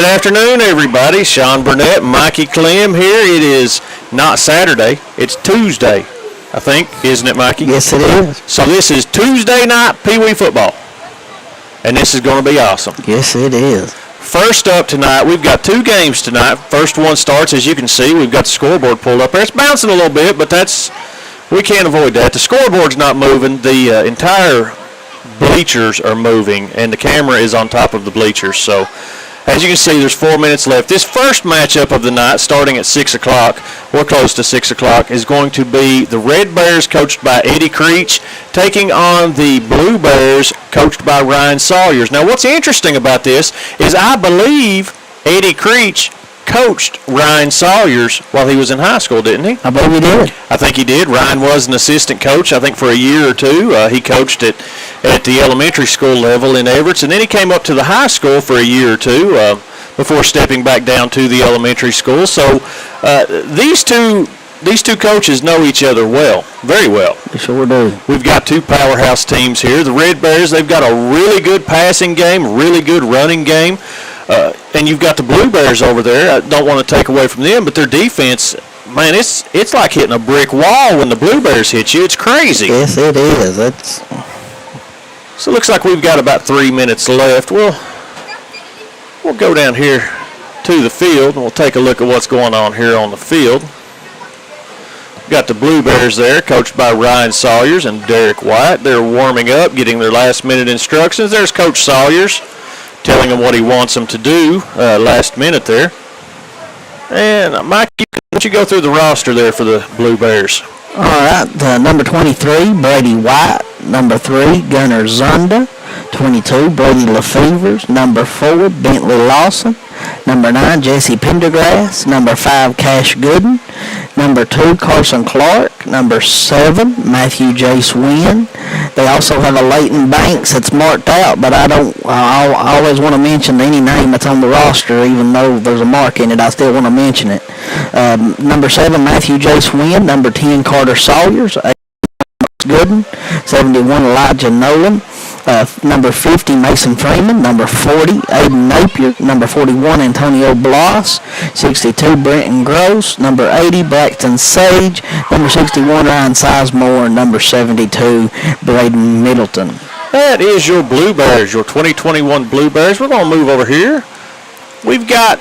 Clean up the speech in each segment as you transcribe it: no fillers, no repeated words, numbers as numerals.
Good afternoon, everybody. Sean Burnett, Mikey Clem here. It is not Saturday. It's Tuesday, I think, isn't it, Mikey? Yes, it is. So this is Tuesday night PeeWee football, and this is going to be awesome. Yes, it is. First up tonight, we've got two games tonight. First one starts, as you can see, we've got the scoreboard pulled up there. It's bouncing a little bit, but we can't avoid that. The scoreboard's not moving. The entire bleachers are moving, and the camera is on top of the bleachers. So, as you can see, there's 4 minutes left. This first matchup of the night, starting at 6 o'clock, or close to 6 o'clock, is going to be the Red Bears, coached by Eddie Creech, taking on the Blue Bears, coached by Ryan Sawyers. Now, what's interesting about this is I believe Eddie Creech coached Ryan Sawyers while he was in high school, didn't he? I believe he did. I think he did. Ryan was an assistant coach, I think, for a year or two. He coached at the elementary school level in Everett, and then he came up to the high school for a year or two before stepping back down to the elementary school. So these two coaches know each other well, very well. They sure do. We've got two powerhouse teams here. The Red Bears, they've got a really good passing game, really good running game. And you've got the Blue Bears over there. I don't want to take away from them, but their defense, man, it's like hitting a brick wall when the Blue Bears hit you. It's crazy. Yes, it is. So it looks like we've got about 3 minutes left. We'll go down here to the field, and we'll take a look at what's going on here on the field. We've got the Blue Bears there, coached by Ryan Sawyers and Derek White. They're warming up, getting their last-minute instructions. There's Coach Sawyers telling them what he wants them to do last minute there. And, Mike, why don't you go through the roster there for the Blue Bears? All right, number 23, Brady White. Number 3, Gunnar Zunda. 22, Brady LaFevers. Number 4, Bentley Lawson. Number 9, Jesse Pendergrass. Number 5, Cash Gooden. Number 2, Carson Clark. Number 7, Matthew J. Swin. They also have a Leighton Banks that's marked out, but I always want to mention any name that's on the roster, even though there's a mark in it, I still want to mention it. Number 7, Matthew J. Swin. Number 10, Carter Sawyers. Gooden. 71, Elijah Nolan. Number 50, Mason Freeman. Number 40, Aiden Napier. Number 41, Antonio Bloss. 62, Brenton Gross. Number 80, Braxton Sage. Number 61, Ryan Sizemore. Number 72, Braden Middleton. That is your Blue Bears, your 2021 Blue Bears. We're going to move over here. We got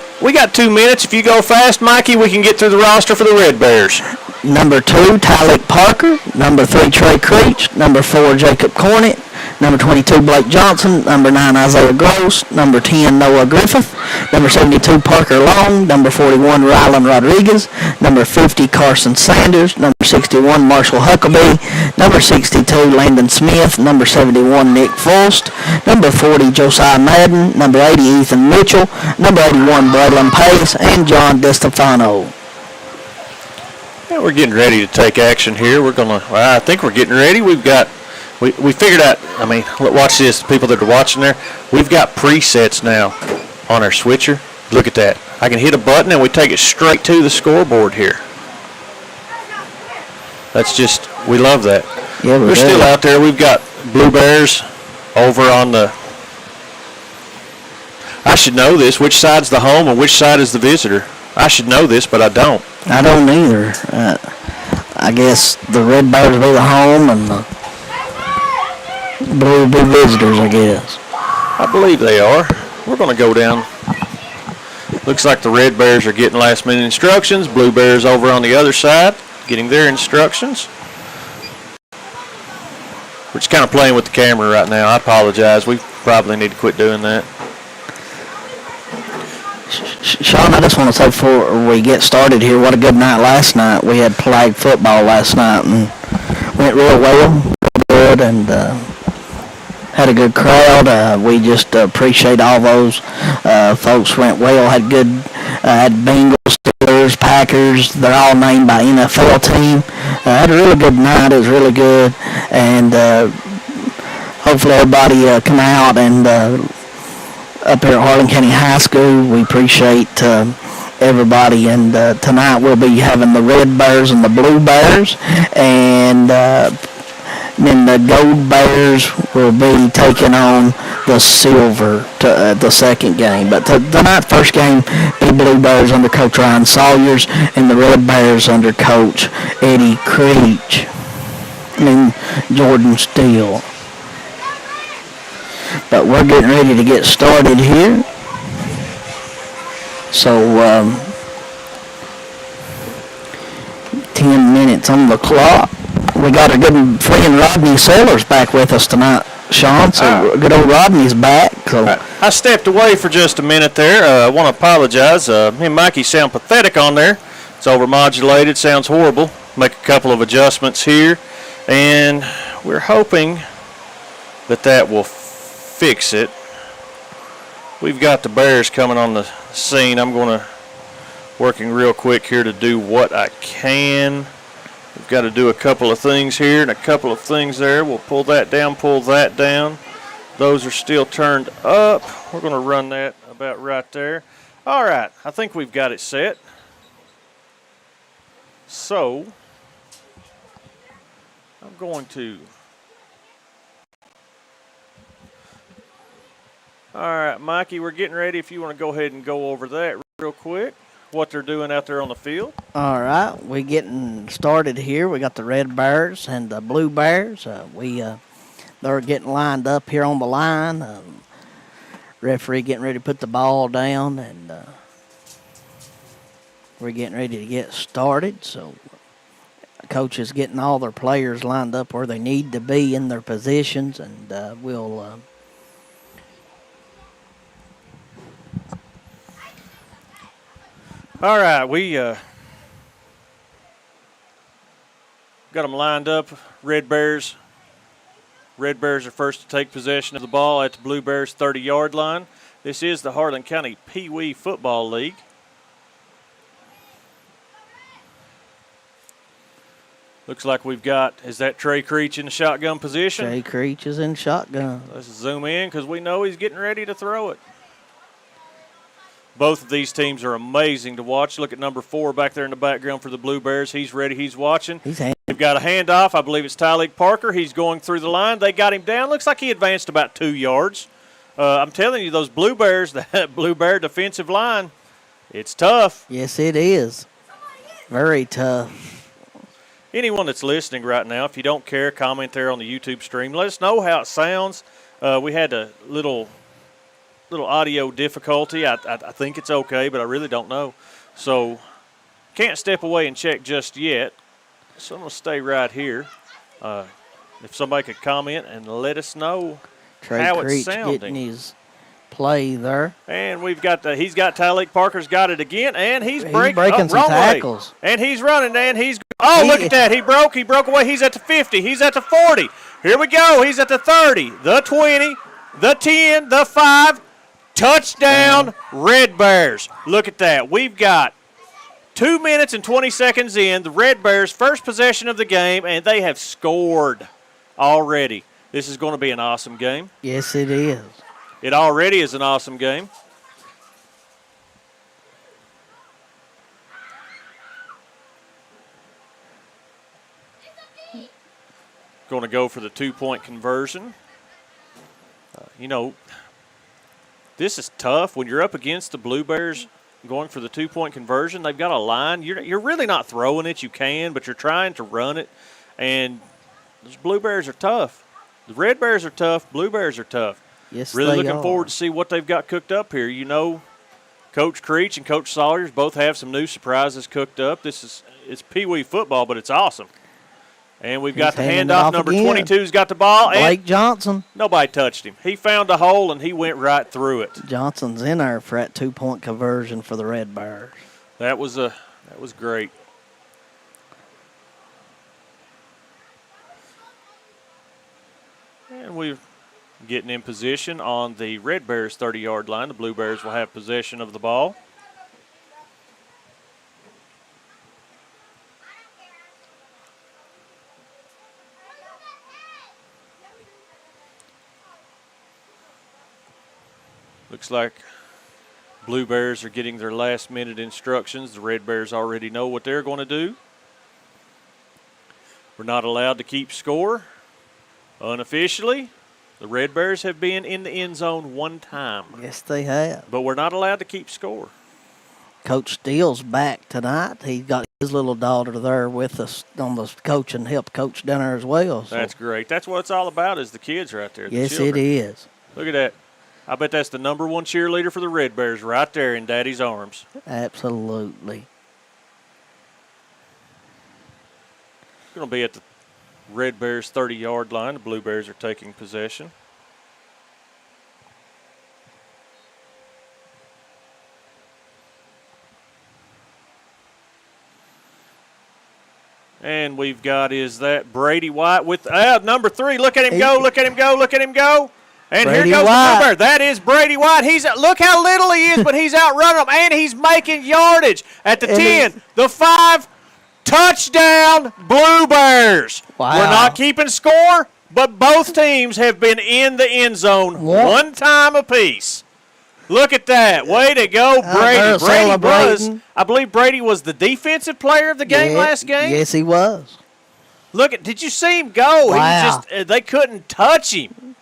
2 minutes. If you go fast, Mikey, we can get through the roster for the Red Bears. Number 2, Tylik Parker. Number 3, Trey Creech. Number 4, Jacob Cornett. Number 22, Blake Johnson. Number 9, Isaiah Gross. Number 10, Noah Griffith. Number 72, Parker Long. Number 41, Rylan Rodriguez. Number 50, Carson Sanders. Number 61, Marshall Huckabee. Number 62, Landon Smith. Number 71, Nick Fulst. Number 40, Josiah Madden. Number 80, Ethan Mitchell. Number 81, Bradlin Pace. And John DeStefano. We're getting ready to take action here. I think we're getting ready. We figured out, watch this, people that are watching there. We've got presets now on our switcher. Look at that. I can hit a button and we take it straight to the scoreboard here. We love that. Yeah, we're still out there. We've got Blue Bears over on I should know this, which side's the home and which side is the visitor. I should know this, but I don't. I don't either. I guess the Red Bears will be the home and the Blue will be visitors, I guess. I believe they are. We're going to go down. Looks like the Red Bears are getting last-minute instructions. Blue Bears over on the other side getting their instructions. We're just kind of playing with the camera right now. I apologize. We probably need to quit doing that. Sean, I just want to say before we get started here, what a good night last night. We had flag football last night and went real well, good, and had a good crowd. We just appreciate all those folks went well. Had Bengals, Steelers, Packers. They're all named by NFL team. Had a really good night. It was really good, and hopefully everybody come out and. Up here at Harlan County High School, we appreciate everybody, and tonight we'll be having the Red Bears and the Blue Bears, and then the Gold Bears will be taking on the Silver the second game. But tonight, first game, the Blue Bears under Coach Ryan Sawyers and the Red Bears under Coach Eddie Creech. Jordan Steele. But we're getting ready to get started here. So, 10 minutes on the clock. We got our good friend Rodney Sellers back with us tonight, Sean. So good old Rodney's back. So I stepped away for just a minute there. I want to apologize. Me and Mikey sound pathetic on there. It's overmodulated. Sounds horrible. Make a couple of adjustments here. And we're hoping that will fix it. We've got the Bears coming on the scene. I'm working real quick here to do what I can. We've got to do a couple of things here and a couple of things there. We'll pull that down, pull that down. Those are still turned up. We're going to run that about right there. All right, I think we've got it set. So, I'm going to... All right, Mikey, we're getting ready. If you want to go ahead and go over that real quick, what they're doing out there on the field. All right, we're getting started here. We got the Red Bears and the Blue Bears. They're getting lined up here on the line. Referee getting ready to put the ball down, and we're getting ready to get started. So, coach is getting all their players lined up where they need to be in their positions, and we'll. All right, we got them lined up. Red Bears are first to take possession of the ball at the Blue Bears 30-yard line. This is the Harlan County PeeWee Football League. Looks like we've got, is that Trey Creech in the shotgun position? Trey Creech is in shotgun. Let's zoom in because we know he's getting ready to throw it. Both of these teams are amazing to watch. Look at number 4 back there in the background for the Blue Bears. He's ready. He's watching. They've got a handoff. I believe it's Tyleek Parker. He's going through the line. They got him down. Looks like he advanced about 2 yards. I'm telling you, those Blue Bears, that Blue Bear defensive line, it's tough. Yes, it is. Very tough. Anyone that's listening right now, if you don't care, comment there on the YouTube stream. Let us know how it sounds. We had a little audio difficulty. I think it's okay, but I really don't know. So can't step away and check just yet. So I'm going to stay right here. If somebody could comment and let us know how it's sounding. Getting his play there. And he's got Tyleek Parker's got it again, and he's breaking some tackles. Way. And he's running, and look at that. He broke away. He's at the 50. He's at the 40. Here we go. He's at the 30, the 20, the 10, the 5. Touchdown, Red Bears. Look at that. We've got 2 minutes and 20 seconds in. The Red Bears' first possession of the game, and they have scored already. This is going to be an awesome game. Yes, it is. It already is an awesome game. Going to go for the 2-point conversion. This is tough when you're up against the Blue Bears going for the 2-point conversion. They've got a line. You're really not throwing it. You can, but you're trying to run it. And those Blue Bears are tough. The Red Bears are tough. Blue Bears are tough. Yes, really they looking are. forward to see what they've got cooked up here. Coach Creech and Coach Sawyers both have some new surprises cooked up. It's PeeWee football, but it's awesome. And we've got the handoff. Number 22's got the ball. Blake Johnson. Nobody touched him. He found a hole, and he went right through it. Johnson's in there for that 2-point conversion for the Red Bears. That was great. And we're getting in position on the Red Bears 30-yard line. The Blue Bears will have possession of the ball. Looks like Blue Bears are getting their last-minute instructions. The Red Bears already know what they're going to do. We're not allowed to keep score. Unofficially, the Red Bears have been in the end zone one time. Yes, they have. But we're not allowed to keep score. Coach Steele's back tonight. He's got his little daughter there with us on the coaching, help coach down there as well. So. That's great. That's what it's all about is the kids right there. Yes, children. it is. Look at that. I bet that's the number one cheerleader for the Red Bears right there in Daddy's arms. Absolutely. Going to be at the Red Bears 30-yard line. The Blue Bears are taking possession. And we've got, is that Brady White with number 3. Look at him go, look at him go, look at him go. And Brady here goes White. the Blue Bear. That is Brady White. Look how little he is, but he's outrunning them, and he's making yardage at the 10, the 5. Touchdown, Blue Bears. Wow. We're not keeping score, but both teams have been in the end zone one time apiece. Look at that. Way to go, Brady. I believe Brady was the defensive player of the game last game. Yes, he was. Did you see him go? Wow. They couldn't touch him.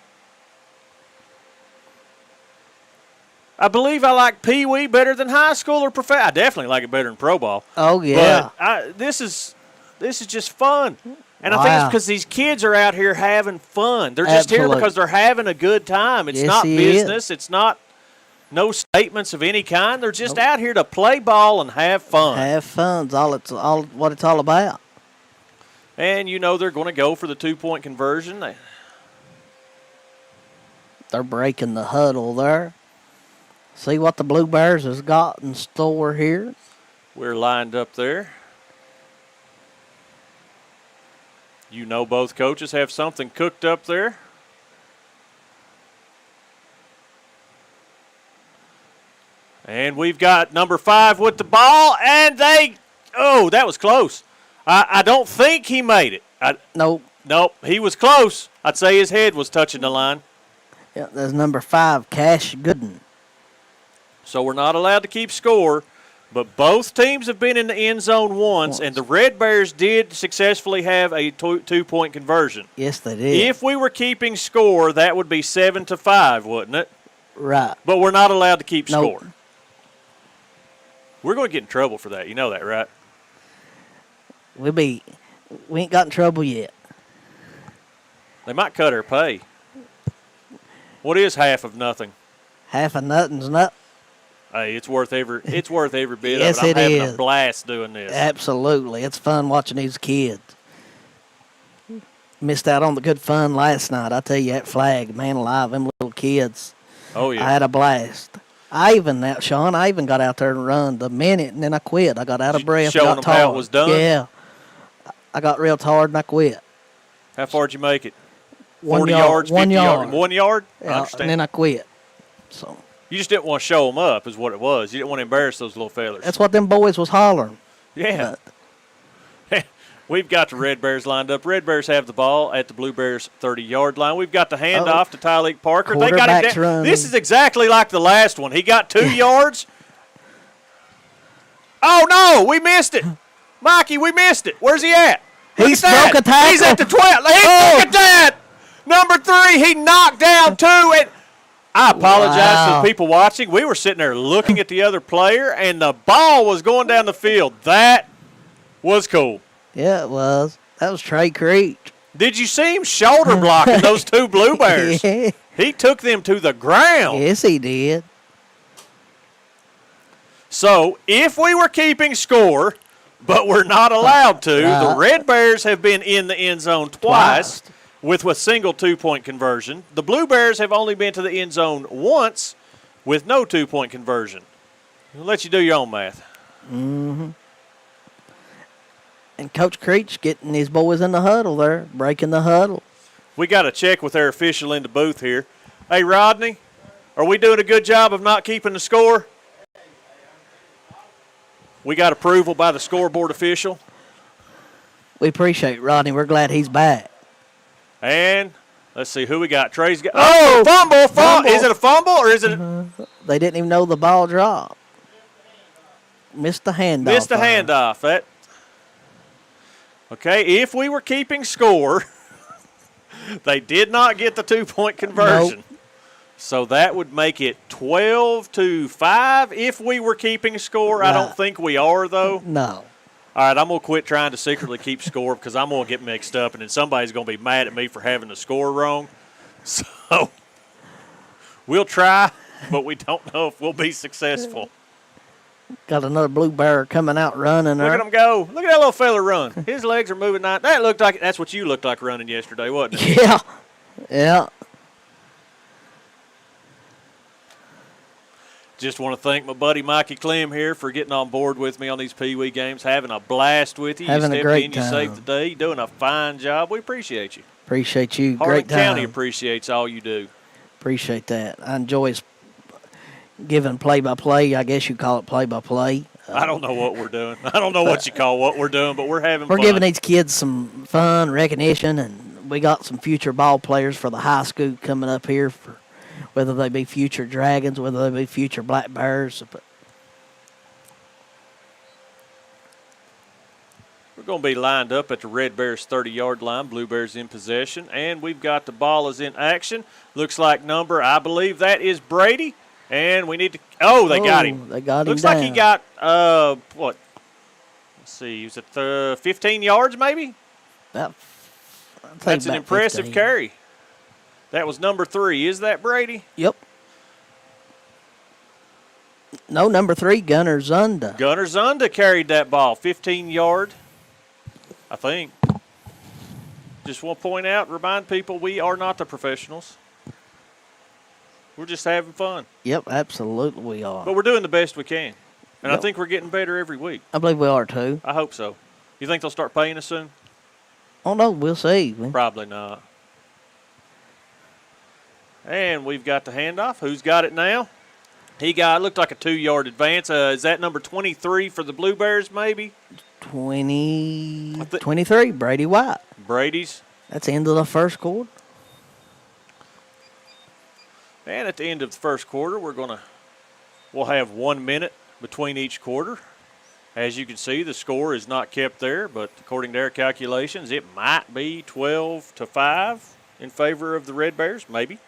I believe I like PeeWee better than high school or professional. I definitely like it better than pro ball. Oh, yeah. But this is just fun. And I think it's because these kids are out here having fun. They're just here because they're having a good time. It's not business. It's not no statements of any kind. They're just out here to play ball and have fun. Have fun's all what it's all about. And they're going to go for the 2-point conversion. They're breaking the huddle there. See what the Blue Bears has got in store here. We're lined up there. Both coaches have something cooked up there. And we've got number 5 with the ball, and that was close. I don't think he made it. Nope, he was close. I'd say his head was touching the line. Yeah, there's number 5, Cash Gooden. So we're not allowed to keep score, but both teams have been in the end zone once. And the Red Bears did successfully have a 2-point conversion. Yes, they did. If we were keeping score, that would be 7-5, wouldn't it? Right. But we're not allowed to keep score. We're going to get in trouble for that. You know that, right? We ain't got in trouble yet. They might cut our pay. What is half of nothing? Half of nothing's nothing. Hey, it's worth every bit Yes, of it. I'm having is. a blast doing this. Absolutely. It's fun watching these kids. Missed out on the good fun last night. I tell you, that flag, man alive, them little kids. Oh, yeah. I had a blast. Sean, I even got out there and run the minute, and then I quit. I got out of breath. Showing them how it was done? Yeah. I got real tired, and I quit. How far did you make it? 40 yards, 1 yard. 1 yard? Yeah, I understand. and then I quit. So you just didn't want to show them up is what it was. You didn't want to embarrass those little fellas. that's what them boys was hollering. Yeah. We've got the Red Bears lined up. Red Bears have the ball at the Blue Bears 30-yard line. We've got the handoff to Tyleek Parker. They got it down. This is exactly like the last one. He got 2 yards. Oh, no, we missed it. Mikey, we missed it. Where's he at? He broke a tackle. He's at the 12. Look at that. Number 3, he knocked down 2. And I apologize to the people watching. We were sitting there looking at the other player, and the ball was going down the field. That was cool. Yeah, it was. That was Trey Creech. Did you see him shoulder blocking those 2 Blue Bears? Yeah. He took them to the ground. Yes, he did. So, if we were keeping score, but we're not allowed to, the Red Bears have been in the end zone twice. With a single 2-point conversion. The Blue Bears have only been to the end zone once with no 2-point conversion. I'll let you do your own math. Mm-hmm. And Coach Creech getting his boys in the huddle there, breaking the huddle. We got to check with our official in the booth here. Hey, Rodney, are we doing a good job of not keeping the score? We got approval by the scoreboard official. We appreciate it, Rodney. We're glad he's back. And let's see who we got. Trey's got. Oh, fumble. Is it a fumble or is it? They didn't even know the ball dropped. Missed the handoff. Okay, if we were keeping score, They did not get the 2-point conversion. Nope. So that would make it 12-5 if we were keeping score. Right. I don't think we are, though. No. All right, I'm going to quit trying to secretly keep score because I'm going to get mixed up, and then somebody's going to be mad at me for having the score wrong. So we'll try, but we don't know if we'll be successful. Got another blue bear coming out running. Look at him go. Look at that little fella run. His legs are moving. That looked like that's what you looked like running yesterday, wasn't it? Yeah. Yeah. Just want to thank my buddy Mikey Clem here for getting on board with me on these PeeWee games, having a blast with you. Having a great time. You saved the day. You're doing a fine job. We appreciate you. Appreciate you. Harlan Great time. County appreciates all you do. Appreciate that. I enjoy giving play-by-play. I guess you call it play-by-play. I don't know what we're doing. I don't know what you call what we're doing, but we're having fun. We're giving these kids some fun, recognition, and we got some future ball players for the high school coming up here for whether they be future Dragons, whether they be future Black Bears. We're going to be lined up at the Red Bears 30-yard line. Blue Bears in possession, and we've got the ball is in action. Looks like I believe that is Brady, and we need to – they got him. They got him Looks down. like he got, what? Let's see, he was at 15 yards maybe? That's an impressive 15. carry. That was number 3. Is that Brady? Yep. No, number 3, Gunnar Zunda. Gunnar Zunda carried that ball, 15-yard, I think. Just want to point out, remind people, we are not the professionals. We're just having fun. Yep, absolutely we are. But we're doing the best we can. And Yep. I think we're getting better every week. I believe we are, too. I hope so. You think they'll start paying us soon? Oh, no, we'll see. Probably not. And we've got the handoff. Who's got it now? Looked like a 2-yard advance. Is that number 23 for the Blue Bears, maybe? 23, Brady White. Brady's. That's the end of the first quarter. And at the end of the first quarter, we'll have 1 minute between each quarter. As you can see, the score is not kept there, but according to their calculations, it might be 12-5 in favor of the Red Bears, maybe.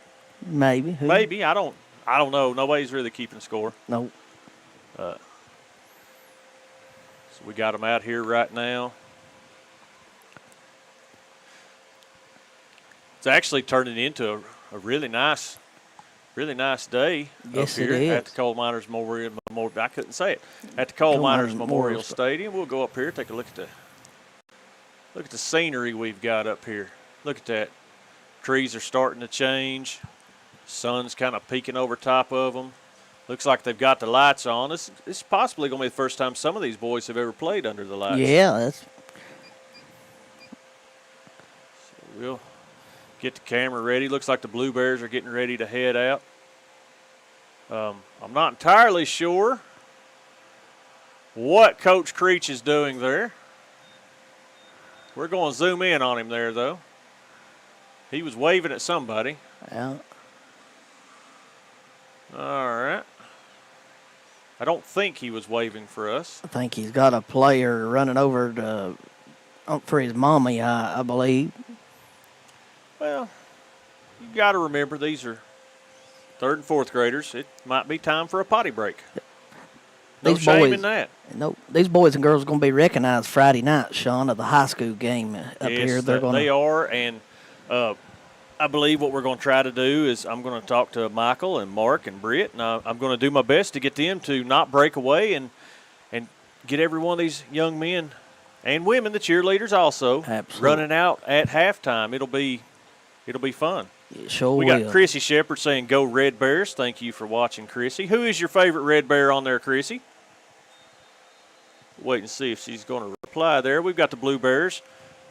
Maybe. Maybe. I don't know. Nobody's really keeping score. Nope. So we got them out here right now. It's actually turning into a really nice day Yes, up here it is. at the Coal Miners Memorial. I couldn't say it. At the Coal Miners Memorial Stadium. We'll go up here, take a look at the scenery we've got up here. Look at that. Trees are starting to change. Sun's kind of peeking over top of them. Looks like they've got the lights on. This is possibly going to be the first time some of these boys have ever played under the lights. Yeah, So we'll get the camera ready. Looks like the Blue Bears are getting ready to head out. I'm not entirely sure what Coach Creech is doing there. We're going to zoom in on him there, though. He was waving at somebody. Yeah. All right. I don't think he was waving for us. I think he's got a player running over for his mommy, I believe. Well, you got to remember these are 3rd and 4th graders. It might be time for a potty break. No shame in that. No, these boys and girls are going to be recognized Friday night, Sean, at the high school game up here. They are, and I believe what we're going to try to do is I'm going to talk to Michael and Mark and Britt, and I'm going to do my best to get them to not break away and get every one of these young men and women, the cheerleaders also, running out at halftime. It'll be fun. It sure we will. got Chrissy Shepard saying, "Go Red Bears." Thank you for watching, Chrissy. Who is your favorite Red Bear on there, Chrissy? Wait and see if she's going to reply there. We've got the Blue Bears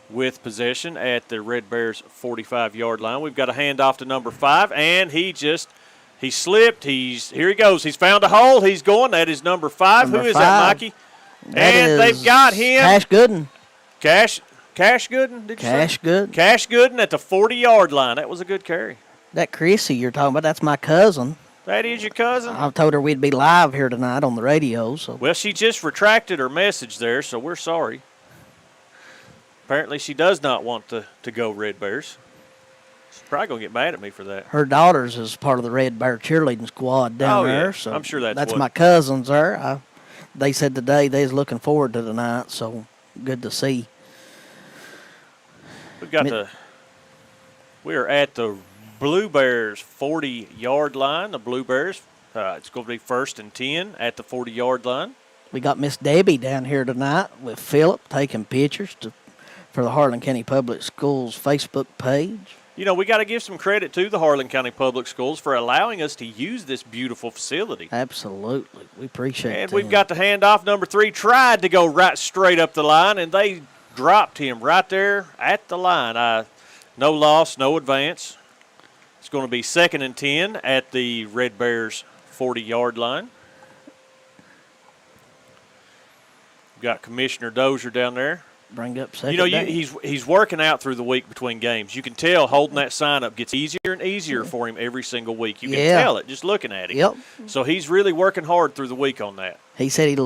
with possession at the Red Bears 45-yard line. We've got a handoff to number 5, and he slipped. Here he goes. He's found a hole. He's going. That is number 5. Who is that, Mikey? And they've got him. Cash Gooden. Cash Gooden, did you say? Cash Gooden. Cash Gooden at the 40-yard line. That was a good carry. That Chrissy you're talking about, that's my cousin. That is your cousin? I told her we'd be live here tonight on the radio. So. Well, she just retracted her message there, so we're sorry. Apparently she does not want to go Red Bears. She's probably going to get mad at me for that. Her daughter's is part of the Red Bear cheerleading squad down there. Yeah. So I'm sure that's my cousins there. They said today they was looking forward to tonight, so good to see. We are at the Blue Bears 40-yard line. The Blue Bears, it's going to be 1st and 10 at the 40-yard line. We got Miss Debbie down here tonight with Philip taking pictures for the Harlan County Public Schools Facebook page. You know, we got to give some credit to the Harlan County Public Schools for allowing us to use this beautiful facility. Absolutely. We appreciate it. And we've got the handoff. Number 3 tried to go right straight up the line, and they dropped him right there at the line. No loss, no advance. It's going to be 2nd and 10 at the Red Bears 40-yard line. We've got Commissioner Dozier down there. Bring up second down. He's working out through the week between games. You can tell holding that sign up gets easier and easier for him every single week. You can tell it just looking at him. Yep. So he's really working hard through the week on that. He said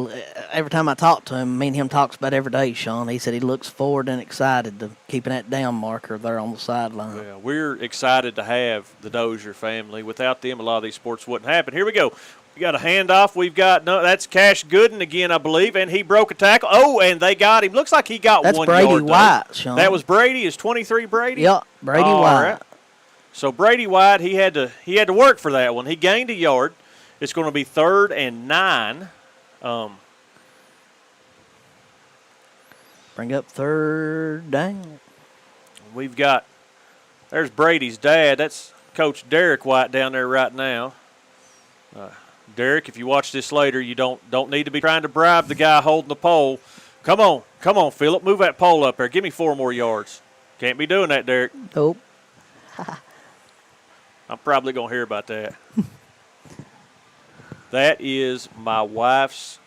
every time I talk to him, me and him talks about every day, Sean. He said he looks forward and excited to keeping that down marker there on the sideline. Yeah, we're excited to have the Dozier family. Without them, a lot of these sports wouldn't happen. Here we go. We got a handoff. We've got that's Cash Gooden again, I believe, and he broke a tackle. Oh, and they got him. Looks like he got that's 1 Brady yard. White, Sean. That was Brady. Is 23 Brady? Yep, Brady White. Right. So Brady White, he had to work for that one. He gained a yard. It's going to be 3rd and 9. Bring up 3rd down. There's Brady's dad. That's Coach Derek White down there right now. Derek, if you watch this later, you don't need to be trying to bribe the guy holding the pole. Come on, Philip. Move that pole up there. Give me 4 more yards. Can't be doing that, Derek. Nope. I'm probably going to hear about that. That is my wife's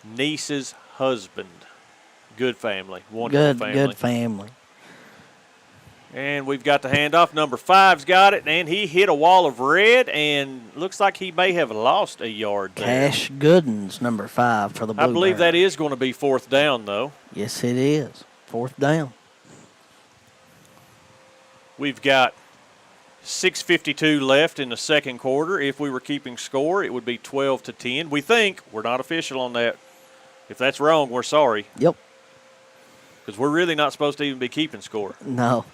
niece's husband. Good family. Wonderful family. Good family. And we've got the handoff. Number 5's got it, and he hit a wall of red, and looks like he may have lost a yard there. Cash Gooden's number 5 for the Blue I believe Bears. that is going to be 4th down, though. Yes, it is. 4th down. We've got 6:52 left in the second quarter. If we were keeping score, it would be 12-10. We think. We're not official on that. If that's wrong, we're sorry. Yep. Because we're really not supposed to even be keeping score. No.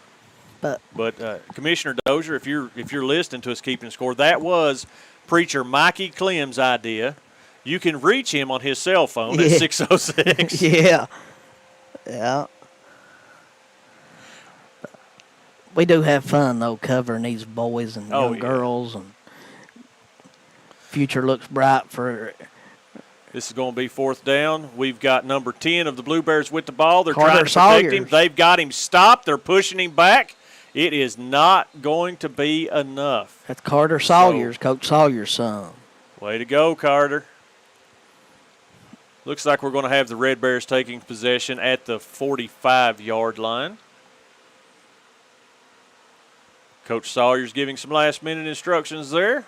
But Commissioner Dozier, if you're listening to us keeping score, that was Preacher Mikey Clem's idea. You can reach him on his cell phone at 606. Yeah. We do have fun, though, covering these boys and young girls. And future looks bright for. This is going to be 4th down. We've got number 10 of the Blue Bears with the ball. They're Carter trying to protect him. Sawyers. They've got him stopped. They're pushing him back. It is not going to be enough. That's Carter Sawyers, Coach Sawyer's son. Way to go, Carter. Looks like we're going to have the Red Bears taking possession at the 45-yard line. Coach Sawyer's giving some last-minute instructions there.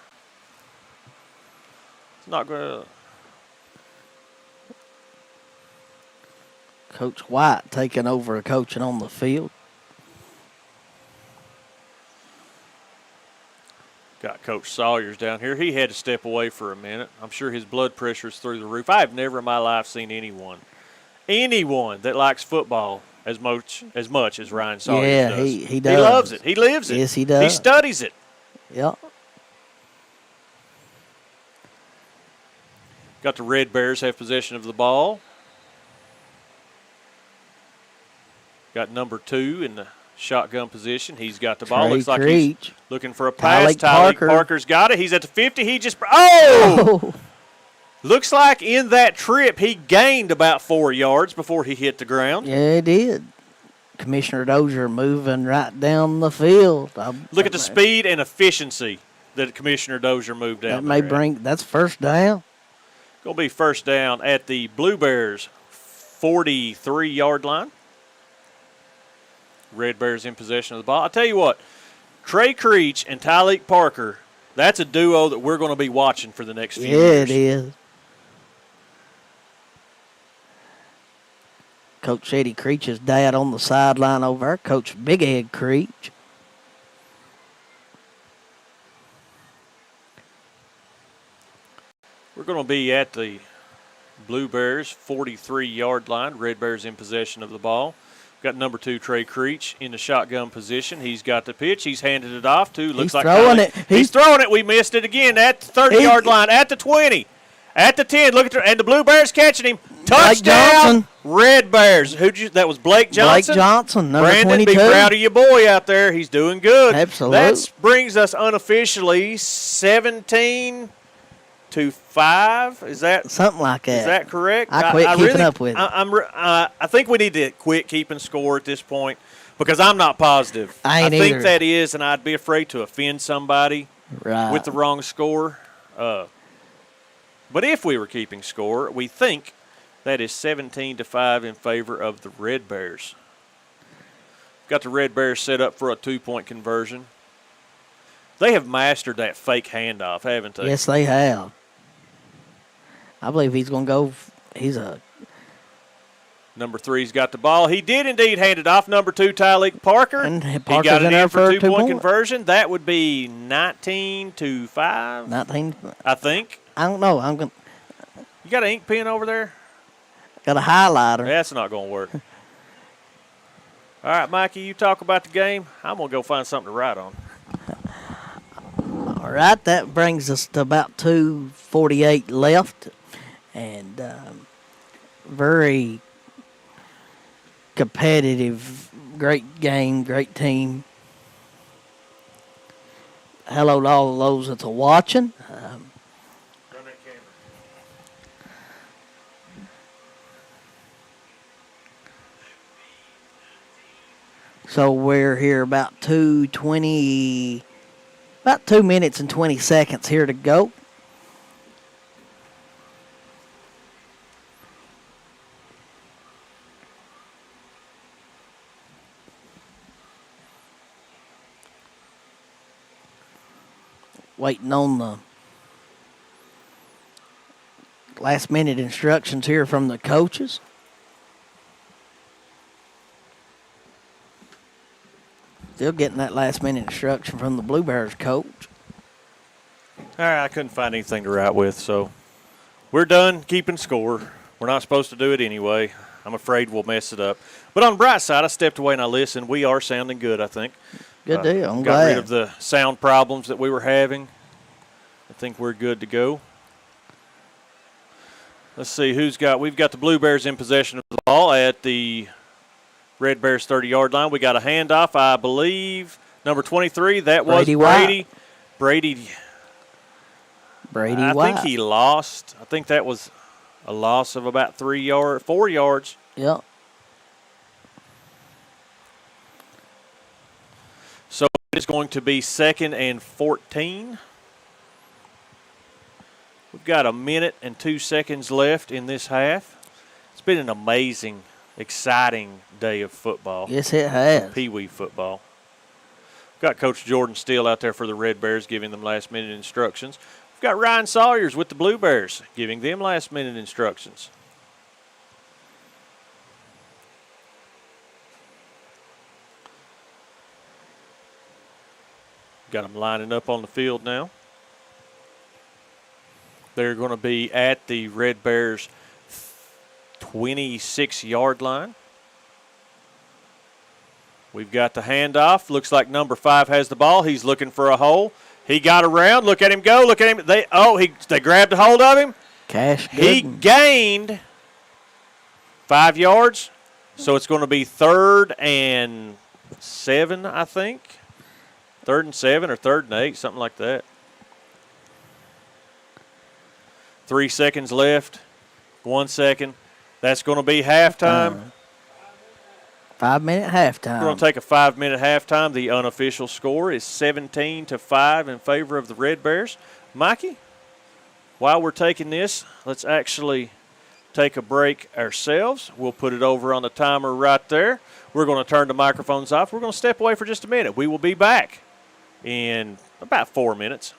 It's not going to... Coach White taking over coaching on the field. Got Coach Sawyers down here. He had to step away for a minute. I'm sure his blood pressure's through the roof. I've never in my life seen anyone that likes football as much as Ryan Sawyers does. He does. He loves it. He lives it. Yes, he does. He studies it. Yep. Got the Red Bears have possession of the ball. Got number 2 in the shotgun position. He's got the ball. Looks like he's looking for a pass. Tyleek Parker's got it. He's at the 50. He just Looks like in that trip he gained about 4 yards before he hit the ground. Yeah, he did. Commissioner Dozier moving right down the field. Look at the speed and efficiency that Commissioner Dozier moved down. That's 1st down. Going to be 1st down at the Blue Bears 43-yard line. Red Bears in possession of the ball. I'll tell you what, Trey Creech and Tyleek Parker, that's a duo that we're going to be watching for the next few years. Yeah, it is. Coach Eddie Creech's dad on the sideline over there, Coach Big Egg Creech. We're going to be at the Blue Bears 43-yard line. Red Bears in possession of the ball. Got number 2, Trey Creech, in the shotgun position. He's got the pitch. He's handed it off to. He's throwing it. He's throwing it. We missed it again at the 30-yard line, at the 20, at the 10. Look at and the Blue Bears catching him. Touchdown, Red Bears. That was Blake Johnson. Blake Johnson, number Brandon, 22. be proud of your boy out there. He's doing good. Absolutely. That brings us unofficially 17-5. Is that something like that? Is that correct? I quit keeping up with it. I think we need to quit keeping score at this point because I'm not positive. I think either. that is, and I'd be afraid to offend somebody with the wrong score. But if we were keeping score, we think that is 17-5 in favor of the Red Bears. Got the Red Bears set up for a 2-point conversion. They have mastered that fake handoff, haven't they? Yes, they have. I believe he's going to go. Number 3's got the ball. He did indeed hand it off. Number 2, Tyleek Parker. And he Parker's got it in for a 2-point two-point conversion. That would be 19-5. 19. I think. I don't know. You got an ink pen over there? Got a highlighter. That's not going to work. All right, Mikey, you talk about the game. I'm going to go find something to write on. All right, that brings us to about 2:48 left, and very competitive, great game, great team. Hello to all of those that's watching. So we're here about 2:20. About 2 minutes and 20 seconds here to go. Waiting on the last minute instructions here from the coaches. Still getting that last-minute instruction from the Blue Bears coach. All right, I couldn't find anything to write with, so we're done keeping score. We're not supposed to do it anyway. I'm afraid we'll mess it up. But on the bright side, I stepped away and I listened. We are sounding good, I think. Good deal. I'm got glad. rid of the sound problems that we were having. I think we're good to go. Let's see we've got the Blue Bears in possession of the ball at the Red Bears 30-yard line. We got a handoff, I believe. Number 23, that was Brady. Brady White. I think he lost. I think that was a loss of about 4 yards. Yep. So it's going to be 2nd and 14. We've got 1 minute and 2 seconds left in this half. It's been an amazing, exciting day of football. Yes, it has. PeeWee football. We've got Coach Jordan Steele out there for the Red Bears giving them last-minute instructions. We've got Ryan Sawyers with the Blue Bears giving them last-minute instructions. Got them lining up on the field now. They're going to be at the Red Bears 26-yard line. We've got the handoff. Looks like number 5 has the ball. He's looking for a hole. He got around. Look at him go. Look at him. They grabbed a hold of him. He gained 5 yards. So it's going to be 3rd and 7, I think. 3rd and 7 or 3rd and 8, something like that. 3 seconds left. 1 second. That's going to be halftime. 5-minute halftime. We're going to take a 5-minute halftime. The unofficial score is 17-5 in favor of the Red Bears. Mikey, while we're taking this, let's actually take a break ourselves. We'll put it over on the timer right there. We're going to turn the microphones off. We're going to step away for just a minute. We will be back in about 4 minutes.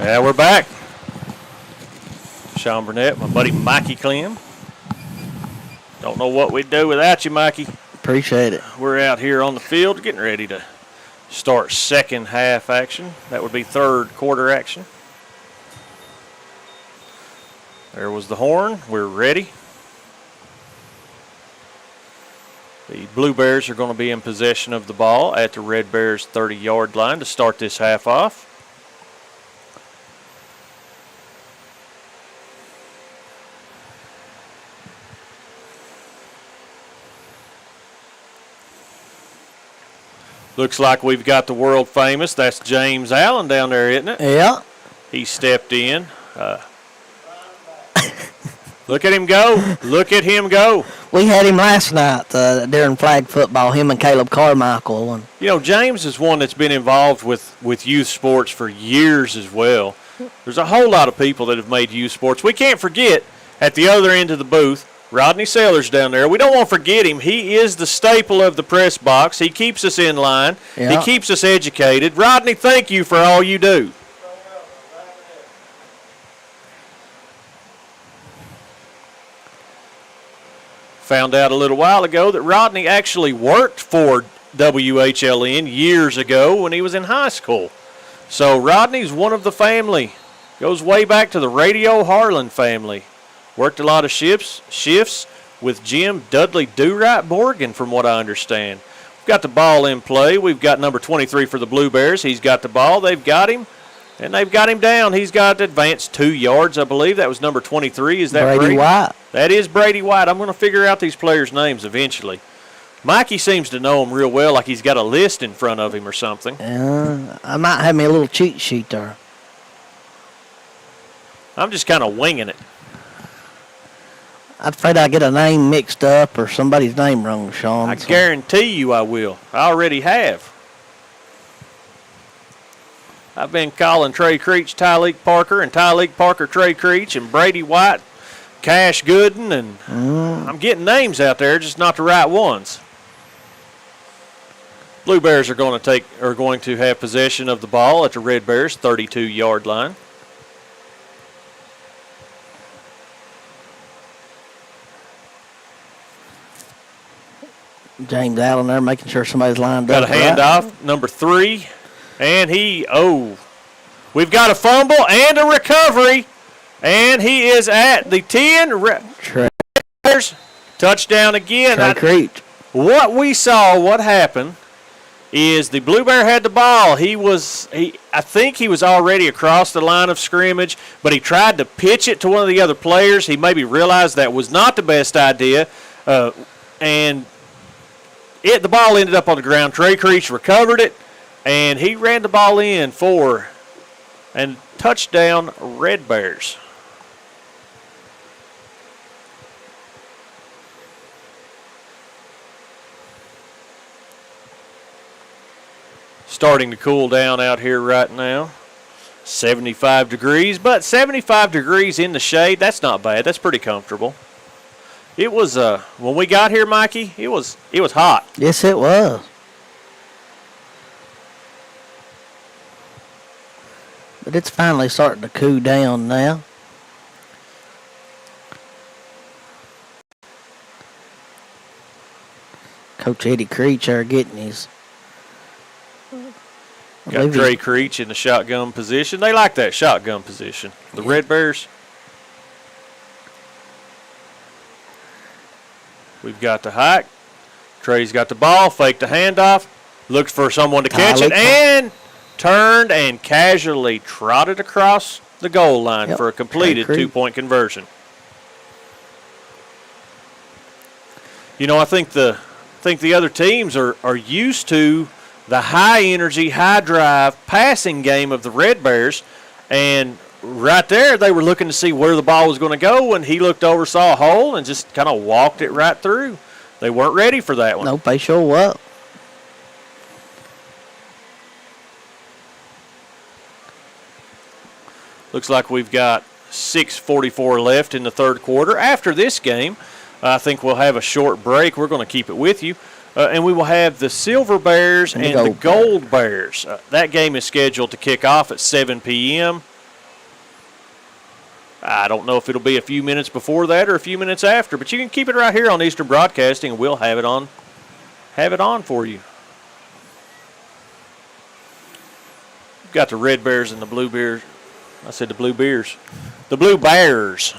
Yeah, we're back. Sean Burnett, my buddy Mikey Clem. Don't know what we'd do without you, Mikey. Appreciate it. We're out here on the field getting ready to start second half action. That would be third quarter action. There was the horn. We're ready. The Blue Bears are going to be in possession of the ball at the Red Bears 30-yard line to start this half off. Looks like we've got the world famous. That's James Allen down there, isn't it? Yeah. He stepped in. Look at him go. Look at him go. We had him last night during flag football, him and Caleb Carmichael. And you know, James is one that's been involved with youth sports for years as well. There's a whole lot of people that have made youth sports. We can't forget, at the other end of the booth, Rodney Sellers down there. We don't want to forget him. He is the staple of the press box. He keeps us in line. Yeah. He keeps us educated. Rodney, thank you for all you do. Found out a little while ago that Rodney actually worked for WHLN years ago when he was in high school. So Rodney's one of the family. Goes way back to the Radio Harlan family. Worked a lot of shifts with Jim Dudley Do-Right Morgan, from what I understand. We've got the ball in play. We've got number 23 for the Blue Bears. He's got the ball. They've got him, and they've got him down. He's got advanced 2 yards, I believe. That was number 23. Is that Brady White? That is Brady White. I'm going to figure out these players' names eventually. Mikey seems to know them real well, like he's got a list in front of him or something. I might have me a little cheat sheet there. I'm just kind of winging it. I'm afraid I get a name mixed up or somebody's name wrong, Sean. I guarantee you I will. I already have. I've been calling Trey Creech Tyleek Parker and Tyleek Parker Trey Creech and Brady White Cash Gooden, and I'm getting names out there, just not the right ones. Blue Bears are going to have possession of the ball at the Red Bears 32-yard line. James Allen there making sure somebody's lined Got up. a handoff, number 3, and we've got a fumble and a recovery, and he is at the 10. Bears touchdown again. What we saw, what happened, is the Blue Bear had the ball. I think he was already across the line of scrimmage, but he tried to pitch it to one of the other players. He maybe realized that was not the best idea, and the ball ended up on the ground. Trey Creech recovered it, and he ran the ball in for and touchdown Red Bears. Starting to cool down out here right now. 75 degrees, but 75 degrees in the shade, that's not bad. That's pretty comfortable. It was when we got here, Mikey, it was hot. Yes, it was. But it's finally starting to cool down now. Coach Eddie Creech are getting his. Got Trey Creech in the shotgun position. They like that shotgun position. The Red Bears. We've got the hike. Trey's got the ball, faked the handoff, looked for someone to catch it, and turned and casually trotted across the goal line for a completed 2-point conversion. You know, I think the other teams are used to the high-energy, high-drive passing game of the Red Bears, and right there they were looking to see where the ball was going to go, and he looked over, saw a hole, and just kind of walked it right through. They weren't ready for that one. Nope, they sure up. Looks like we've got 6:44 left in the third quarter. After this game, I think we'll have a short break. We're going to keep it with you. And we will have the Silver Bears and the Gold Bears. That game is scheduled to kick off at 7 p.m. I don't know if it'll be a few minutes before that or a few minutes after, but you can keep it right here on Eastern Broadcasting, and we'll have it on for you. We've got the Red Bears and the Blue Bears. I said the Blue Bears. The Blue Bears.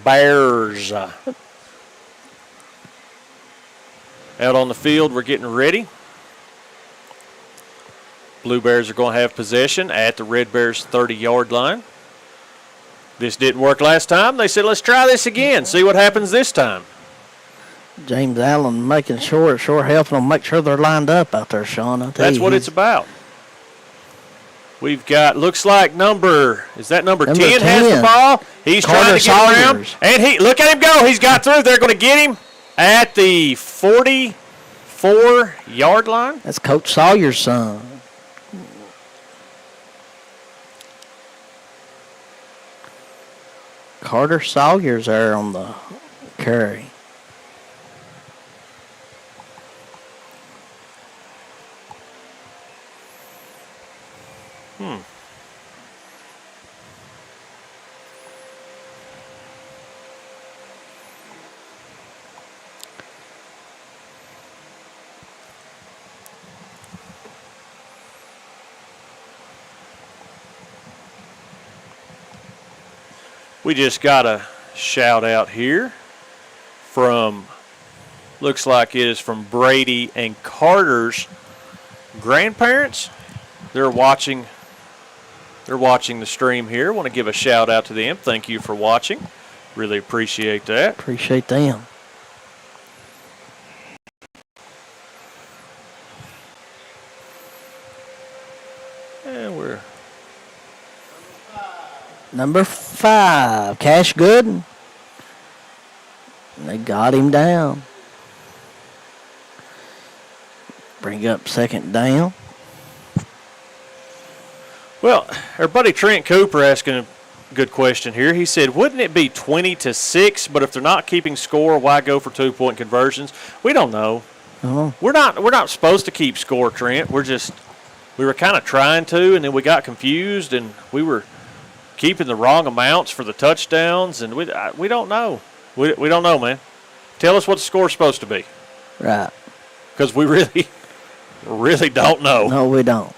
Bears. Out on the field, we're getting ready. Blue Bears are going to have possession at the Red Bears' 30-yard line. This didn't work last time. They said, let's try this again, see what happens this time. James Allen making sure helping them make sure they're lined up out there, Sean. That's what it's about. We've got, looks like number 10 has the ball. He's trying to get around. And look at him go. He's got through. They're going to get him at the 44-yard line. That's Coach Sawyer's son. Carter Sawyer's there on the carry. We just got a shout out here from, looks like it is from Brady and Carter's grandparents. They're watching the stream here. Want to give a shout out to them. Thank you for watching. Really appreciate that. Appreciate them. And we're number 5, Cash Gooden. They got him down. Bring up second down. Well, our buddy Trent Cooper asking a good question here. He said, wouldn't it be 20-6, but if they're not keeping score, why go for 2-point conversions? We don't know. Uh-huh. We're not supposed to keep score, Trent. We were kind of trying to, and then we got confused, and we were keeping the wrong amounts for the touchdowns, and we don't know. We don't know, man. Tell us what the score's supposed to be. Right. Because we really don't know. No, we don't.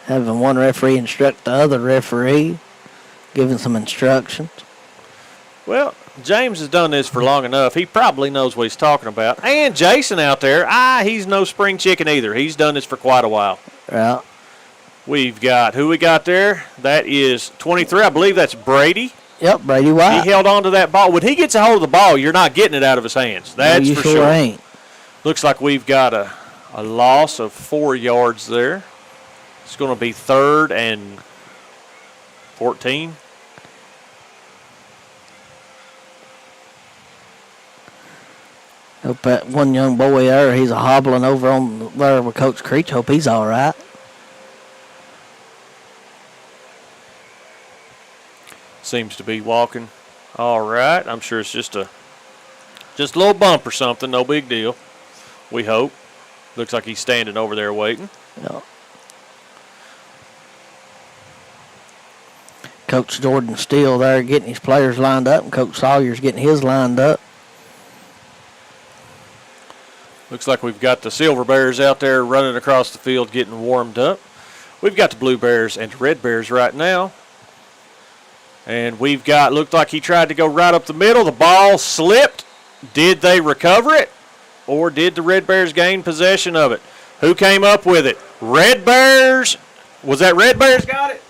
Having one referee instruct the other referee, giving some instructions. Well, James has done this for long enough. He probably knows what he's talking about. And Jason out there, he's no spring chicken either. He's done this for quite a while. Right. We've got, who we got there? That is 23. I believe that's Brady. Yep, Brady White. He held on to that ball. When he gets a hold of the ball, you're not getting it out of his hands. That's no, for sure. Ain't. Looks like we've got a loss of 4 yards there. It's going to be 3rd and 14. Hope that one young boy there, he's a hobbling over on there with Coach Creech. Hope he's all right. Seems to be walking all right. I'm sure it's just a little bump or something. No big deal. We hope. Looks like he's standing over there waiting. Yeah. Coach Jordan Steele there getting his players lined up, and Coach Sawyer's getting his lined up. Looks like we've got the Silver Bears out there running across the field getting warmed up. We've got the Blue Bears and the Red Bears right now. And we've got, looked like he tried to go right up the middle. The ball slipped. Did they recover it? Or did the Red Bears gain possession of it? Who came up with it? Red Bears. Was that Red Bears got it?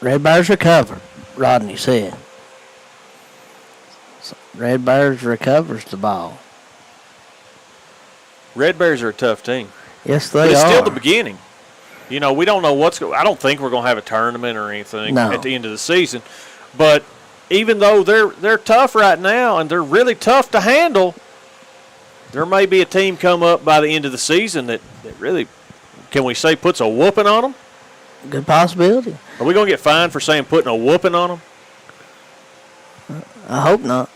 Red Bears recovered, Rodney said. So Red Bears recovers the ball. Red Bears are a tough team. Yes, they are. But it's still the beginning. You know, we don't know what's going. I don't think we're going to have a tournament or anything at the end of the season. But even though they're tough right now and they're really tough to handle, there may be a team come up by the end of the season that really, can we say, puts a whooping on them? Good possibility. Are we going to get fined for saying putting a whooping on them? I hope not.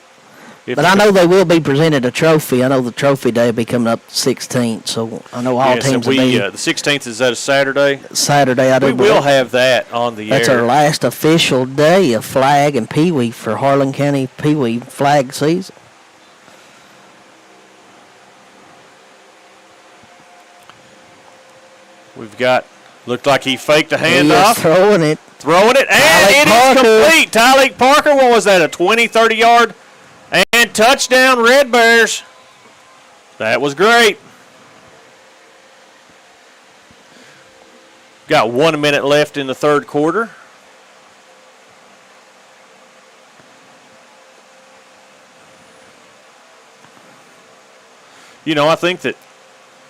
But I know they will be presented a trophy. I know the trophy day will be coming up 16th, so I know all teams will be. The 16th, is that a Saturday? Saturday, I do. We will have that on the air. That's our last official day of flag and PeeWee for Harlan County PeeWee flag season. We've got, looked like he faked a handoff. Throwing it. Throwing it, and it is complete. Tyleek Parker, what was that, a 20, 30-yard? And touchdown, Red Bears. That was great. Got 1 minute left in the third quarter. You know, I think that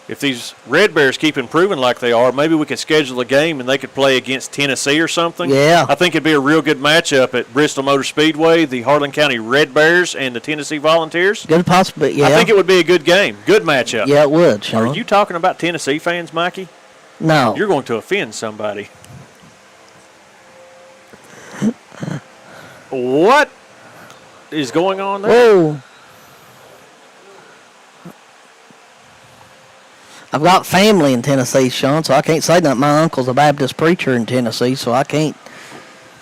if these Red Bears keep improving like they are, maybe we could schedule a game and they could play against Tennessee or something. Yeah. I think it'd be a real good matchup at Bristol Motor Speedway, the Harlan County Red Bears and the Tennessee Volunteers. Good possibility, yeah. I think it would be a good game. Good matchup. Yeah, it would, Sean. Are you talking about Tennessee fans, Mikey? No. You're going to offend somebody. What is going on there? Whoa. I've got family in Tennessee, Sean, so I can't say that. My uncle's a Baptist preacher in Tennessee, so I can't.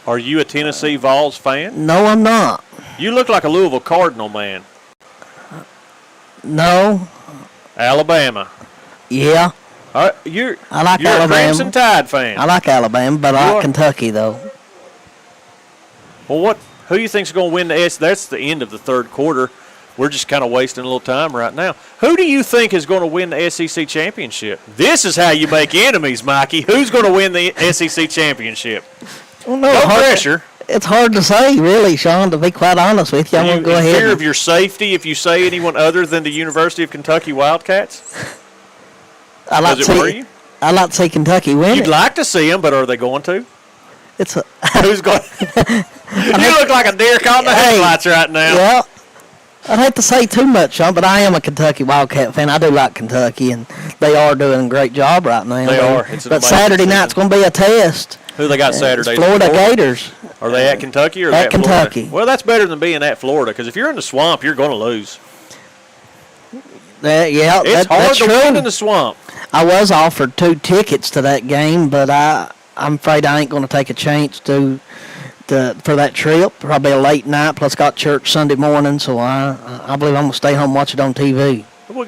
Are you a Tennessee Vols fan? No, I'm not. You look like a Louisville Cardinal man. No. Alabama. Yeah. You're Alabama. a Crimson Tide fan. I like Alabama, but I like Kentucky, though. Well, who do you think's going to win the S? That's the end of the third quarter. We're just kind of wasting a little time right now. Who do you think is going to win the SEC championship? This is how you make enemies, Mikey. Who's going to win the SEC championship? Well, no pressure. It's hard to say, really, Sean, to be quite honest with you. I'm going to go ahead. In fear of your safety if you say anyone other than the University of Kentucky Wildcats? Does it worry you? I'd like to see Kentucky win. You'd like to see them, but are they going to? Who's going? You look like a deer caught in the headlights right now. Yeah. I'd hate to say too much, Sean, but I am a Kentucky Wildcat fan. I do like Kentucky, and they are doing a great job right now. They are. But Saturday night's going to be a test. Who they got Saturday? Florida Gators. Are they at Kentucky or at Kentucky? Florida? Well, that's better than being at Florida, because if you're in the swamp, you're going to lose. It's hard to win in the swamp. I was offered 2 tickets to that game, but I'm afraid I ain't going to take a chance for that trip. Probably a late night, plus got church Sunday morning, so I believe I'm going to stay home and watch it on TV. We'll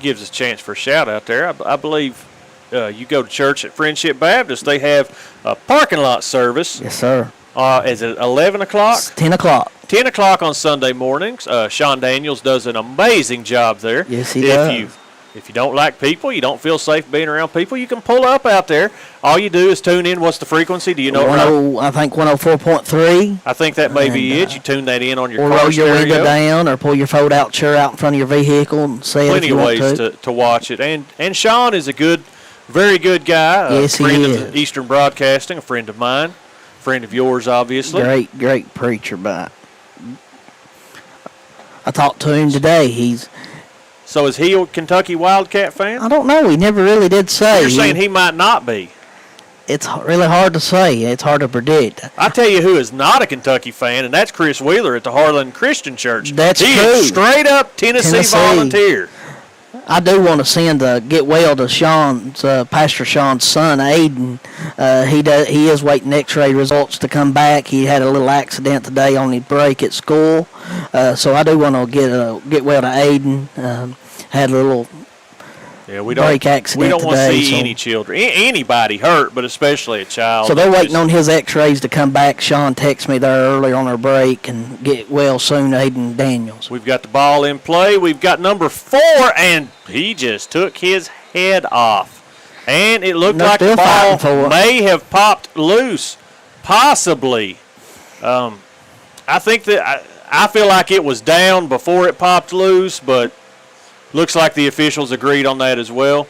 gives us a chance for a shout out there. I believe you go to church at Friendship Baptist. They have a parking lot service. Yes, sir. Is it 11 o'clock? It's 10 o'clock. 10 o'clock on Sunday mornings. Sean Daniels does an amazing job there. Yes, he does. If you don't like people, you don't feel safe being around people, you can pull up out there. All you do is tune in. What's the frequency? Do you know? I think 104.3. I think that may be it. You tune that in on your car stereo. Or roll your window down or pull your fold-out chair out in front of your vehicle and say it if you want to. Plenty of ways to watch it. And Sean is a very good guy. Yes, he is. A friend of Eastern Broadcasting, a friend of mine, friend of yours, obviously. Great preacher, but I talked to him today. So is he a Kentucky Wildcat fan? I don't know. He never really did say. You're saying he might not be. It's really hard to say. It's hard to predict. I tell you who is not a Kentucky fan, and that's Chris Wheeler at the Harlan Christian Church. That's he true. Is straight up Tennessee Volunteer. I do want to send a get well to Sean's Pastor Sean's son, Aiden. He is waiting X-ray results to come back. He had a little accident today on his break at school, so I do want to get well to Aiden. Had a little break accident. We don't want to see so. any children, anybody hurt, but especially a child. So they're waiting on his X-rays to come back. Sean texted me there earlier on our break and get well soon, Aiden Daniels. We've got the ball in play. We've got number 4, and he just took his head off. And it looked like the ball may have popped loose, possibly. I think that I feel like it was down before it popped loose, but looks like the officials agreed on that as well.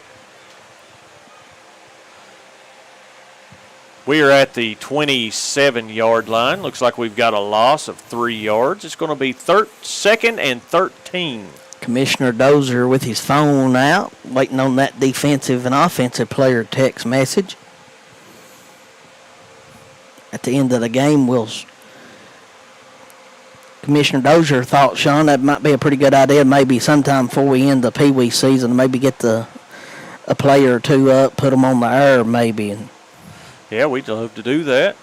We are at the 27-yard line. Looks like we've got a loss of 3 yards. It's going to be 2nd and 13. Commissioner Dozier with his phone out, waiting on that defensive and offensive player text message. At the end of the game, Commissioner Dozier thought, Sean, that might be a pretty good idea. Maybe sometime before we end the PeeWee season, maybe get a player or two up, put them on the air, maybe. Yeah, we'd love to do that.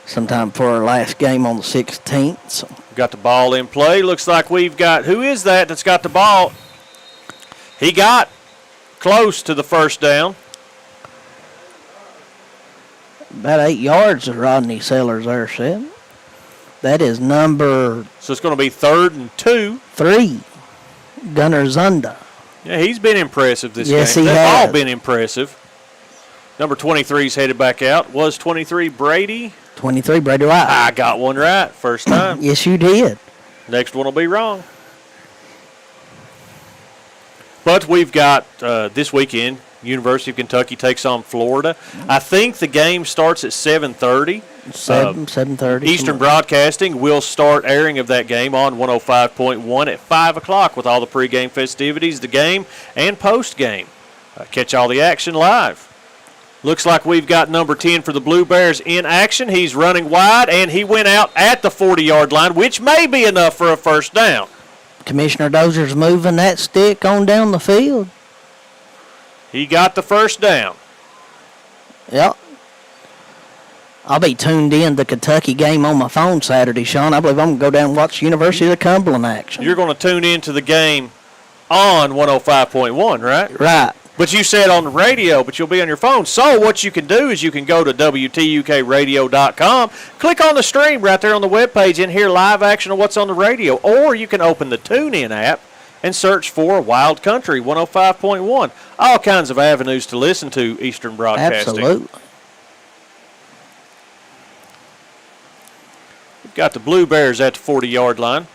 Sometime for our last game on the 16th. So. Got the ball in play. Looks like we've got, who is that's got the ball? He got close to the first down. About 8 yards of Rodney Sellers there, Seth. That is number... So it's going to be 3rd and 2. 3, Gunnar Zunda. Yeah, he's been impressive this game. Yes, he They've has. all been impressive. Number 23's headed back out. Was 23 Brady? 23, Brady White. I got one right first time. Yes, you did. Next one will be wrong. But we've got this weekend, University of Kentucky takes on Florida. I think the game starts at 7:30. 7:30. Eastern Broadcasting will start airing of that game on 105.1 at 5 o'clock with all the pregame festivities, the game, and postgame. Catch all the action live. Looks like we've got number 10 for the Blue Bears in action. He's running wide, and he went out at the 40-yard line, which may be enough for a first down. Commissioner Dozier's moving that stick on down the field. He got the first down. Yep. I'll be tuned in to Kentucky game on my phone Saturday, Sean. I believe I'm going to go down and watch University of Cumberland action. You're going to tune into the game on 105.1, right? Right. But you said on the radio, but you'll be on your phone. So what you can do is you can go to WTUKradio.com, click on the stream right there on the webpage and hear live action of what's on the radio. Or you can open the TuneIn app and search for Wild Country 105.1. All kinds of avenues to listen to Eastern Broadcasting. Absolutely. We've got the Blue Bears at the 40-yard line.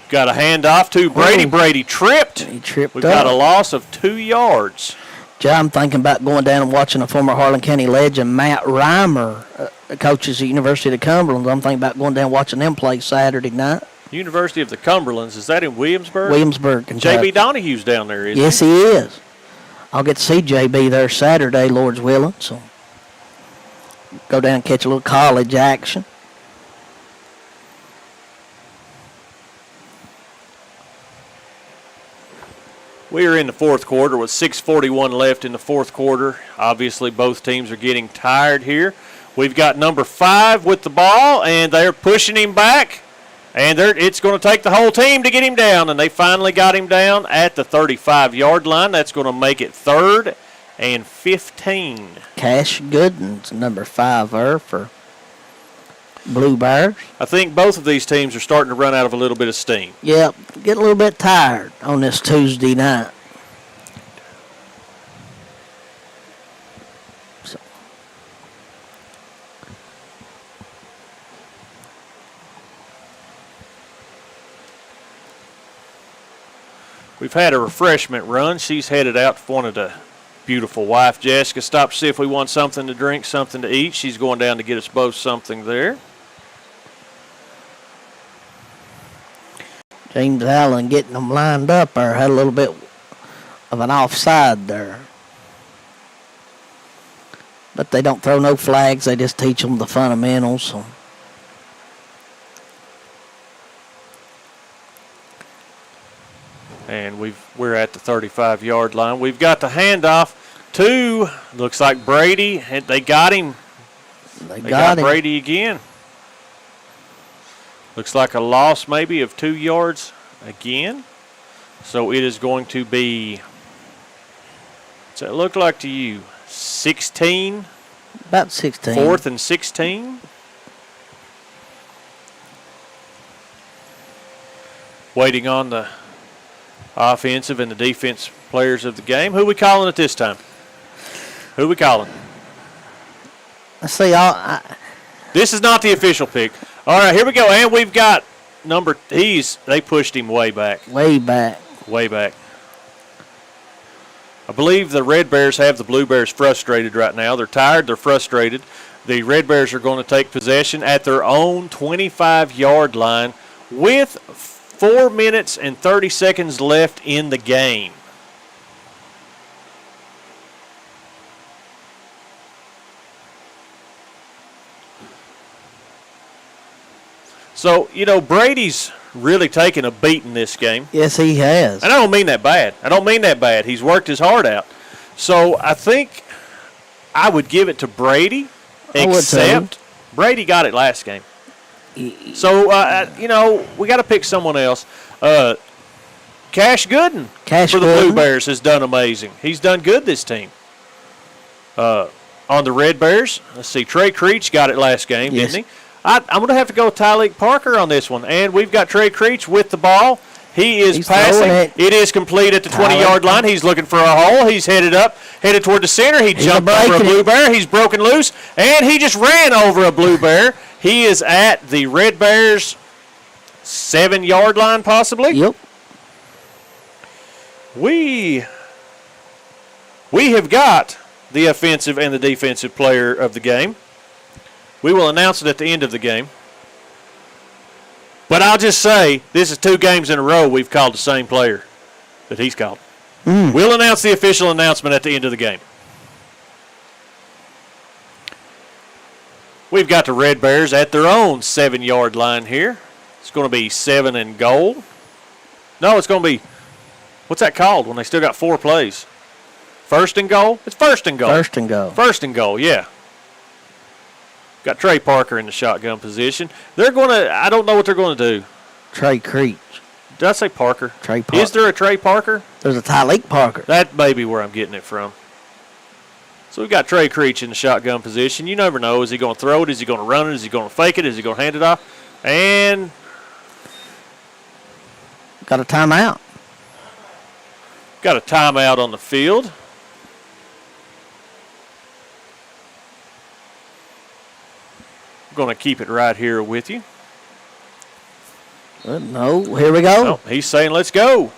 Got a handoff to Brady. Brady tripped. He tripped We've up. got a loss of 2 yards. I'm thinking about going down and watching a former Harlan County legend, Matt Reimer, coaches at University of Cumberland. I'm thinking about going down and watching them play Saturday night. University of the Cumberlands, is that in Williamsburg? Williamsburg, Kentucky. J.B. Donahue's down there, isn't Yes, he is. I'll get to see J.B. there Saturday, Lord's willing. So go down and catch a little college action. We are in the fourth quarter with 6:41 left in the fourth quarter. Obviously, both teams are getting tired here. We've got number 5 with the ball, and they're pushing him back. And it's going to take the whole team to get him down, and they finally got him down at the 35-yard line. That's going to make it 3rd and 15. Cash Gooden's number 5 there for Blue Bears. I think both of these teams are starting to run out of a little bit of steam. Yep, get a little bit tired on this Tuesday night. So. We've had a refreshment run. She's headed out for one of the beautiful wife, Jessica. Stopped to see if we want something to drink, something to eat. She's going down to get us both something there. James Allen getting them lined up there. Had a little bit of an offside there. But they don't throw no flags. They just teach them the fundamentals. So. And we're at the 35-yard line. We've got the handoff to, looks like Brady. And they got him. They got him. Brady again. Looks like a loss maybe of 2 yards again. So it is going to be, what's it look like to you? 16? About 16. 4th and 16? Waiting on the offensive and the defense players of the game. Who we calling at this time? Who we calling? Let's see. This is not the official pick. All right, here we go. And we've got they pushed him way back. Way back. Way back. I believe the Red Bears have the Blue Bears frustrated right now. They're tired. They're frustrated. The Red Bears are going to take possession at their own 25-yard line with 4 minutes and 30 seconds left in the game. So, Brady's really taken a beating this game. Yes, he has. And I don't mean that bad. He's worked his heart out. So I think I would give it to Brady, except Brady got it last game. So, we got to pick someone else. Cash Gooden for the Blue Bears has done amazing. He's done good this team. On the Red Bears, let's see, Trey Creech got it last game, didn't he? I'm going to have to go with Tyleek Parker on this one. And we've got Trey Creech with the ball. He's passing. It is complete at the 20-yard line. He's looking for a hole. He's headed toward the center. He jumped over a Blue Bear. He's broken loose, and he just ran over a Blue Bear. He is at the Red Bears' 7-yard line, possibly. Yep. We have got the offensive and the defensive player of the game. We will announce it at the end of the game. But I'll just say, this is 2 games in a row we've called the same player that he's called. We'll announce the official announcement at the end of the game. We've got the Red Bears at their own 7-yard line here. It's going to be 7 and goal. No, it's going to be, what's that called when they still got 4 plays? First and goal? It's first and goal. First and goal. First and goal, yeah. Got Trey Parker in the shotgun position. They're going to, I don't know what they're going to do. Trey Creech. Did I say Parker? Trey Parker. Is there a Trey Parker? There's a Tyleek Parker. That may be where I'm getting it from. So we've got Trey Creech in the shotgun position. You never know. Is he going to throw it? Is he going to run it? Is he going to fake it? Is he going to hand it off? And got a timeout. Got a timeout on the field. Going to keep it right here with you. No, here we go. No, he's saying let's go.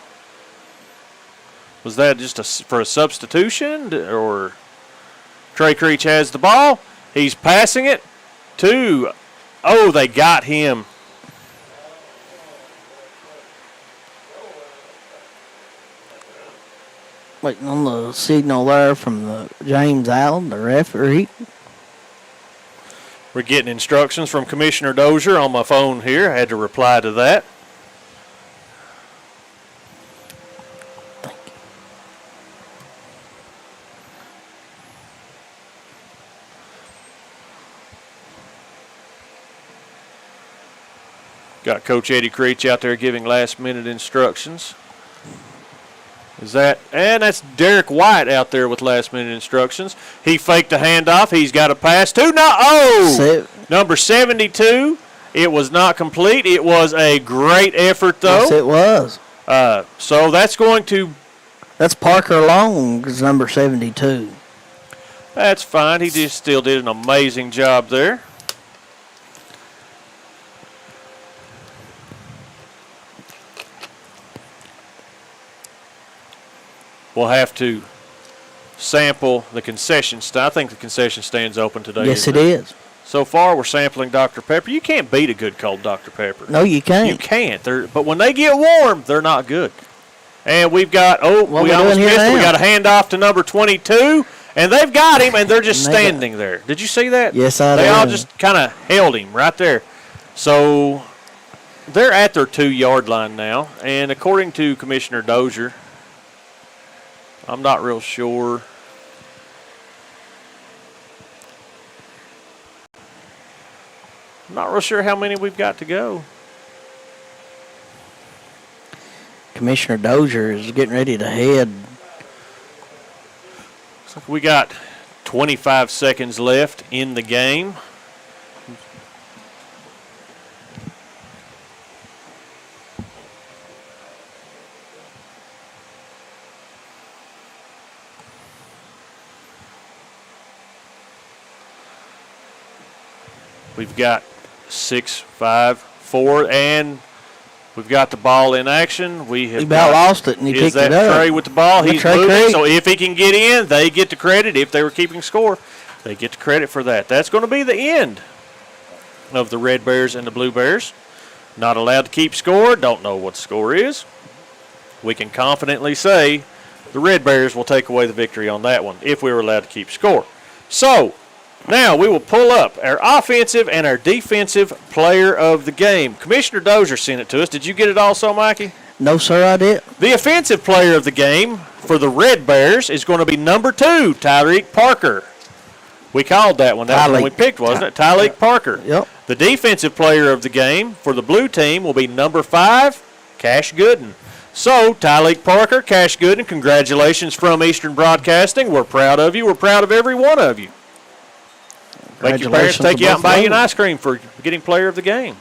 Was that just for a substitution, or Trey Creech has the ball? He's passing it to, they got him. Waiting on the signal there from the James Allen, the referee. We're getting instructions from Commissioner Dozier on my phone here. I had to reply to that. Thank you. Got Coach Eddie Creech out there giving last-minute instructions. And that's Derek White out there with last-minute instructions. He faked the handoff. He's got a pass to number 72. It was not complete. It was a great effort, though. Yes, it was. So that's going to. That's Parker Long's number 72. That's fine. He just still did an amazing job there. We'll have to sample the concession stand. I think the concession stand's open today. Yes, it is. So far, we're sampling Dr. Pepper. You can't beat a good cold Dr. Pepper. No, you can't. You can't. But when they get warm, they're not good. And we've got, we almost missed it. We got a handoff to number 22, and they've got him, and they're just standing there. Did you see that? Yes, I did. They all just kind of held him right there. So they're at their 2-yard line now, and according to Commissioner Dozier, I'm not real sure. I'm not real sure how many we've got to go. Commissioner Dozier is getting ready to head. Looks like we got 25 seconds left in the game. We've got 6, 5, 4, and we've got the ball in action. He about lost it, and he picked it up. Is that Trey with the ball? He's moving, Creek. So if he can get in, they get the credit. If they were keeping score, they get the credit for that. That's going to be the end of the Red Bears and the Blue Bears. Not allowed to keep score. Don't know what the score is. We can confidently say the Red Bears will take away the victory on that one if we were allowed to keep score. So Now we will pull up our offensive and our defensive player of the game. Commissioner Dozier sent it to us. Did you get it also, Mikey? No, sir, I did. The offensive player of the game for the Red Bears is going to be number 2, Tyreek Parker. We called that one. That was the one we picked, wasn't it? Tyreek Parker. Yep. The defensive player of the game for the blue team will be number 5, Cash Gooden. So, Tyreek Parker, Cash Gooden, congratulations from Eastern Broadcasting. We're proud of you. We're proud of every one of you. Make your parents take you out and buy you an ice cream for getting player of the game.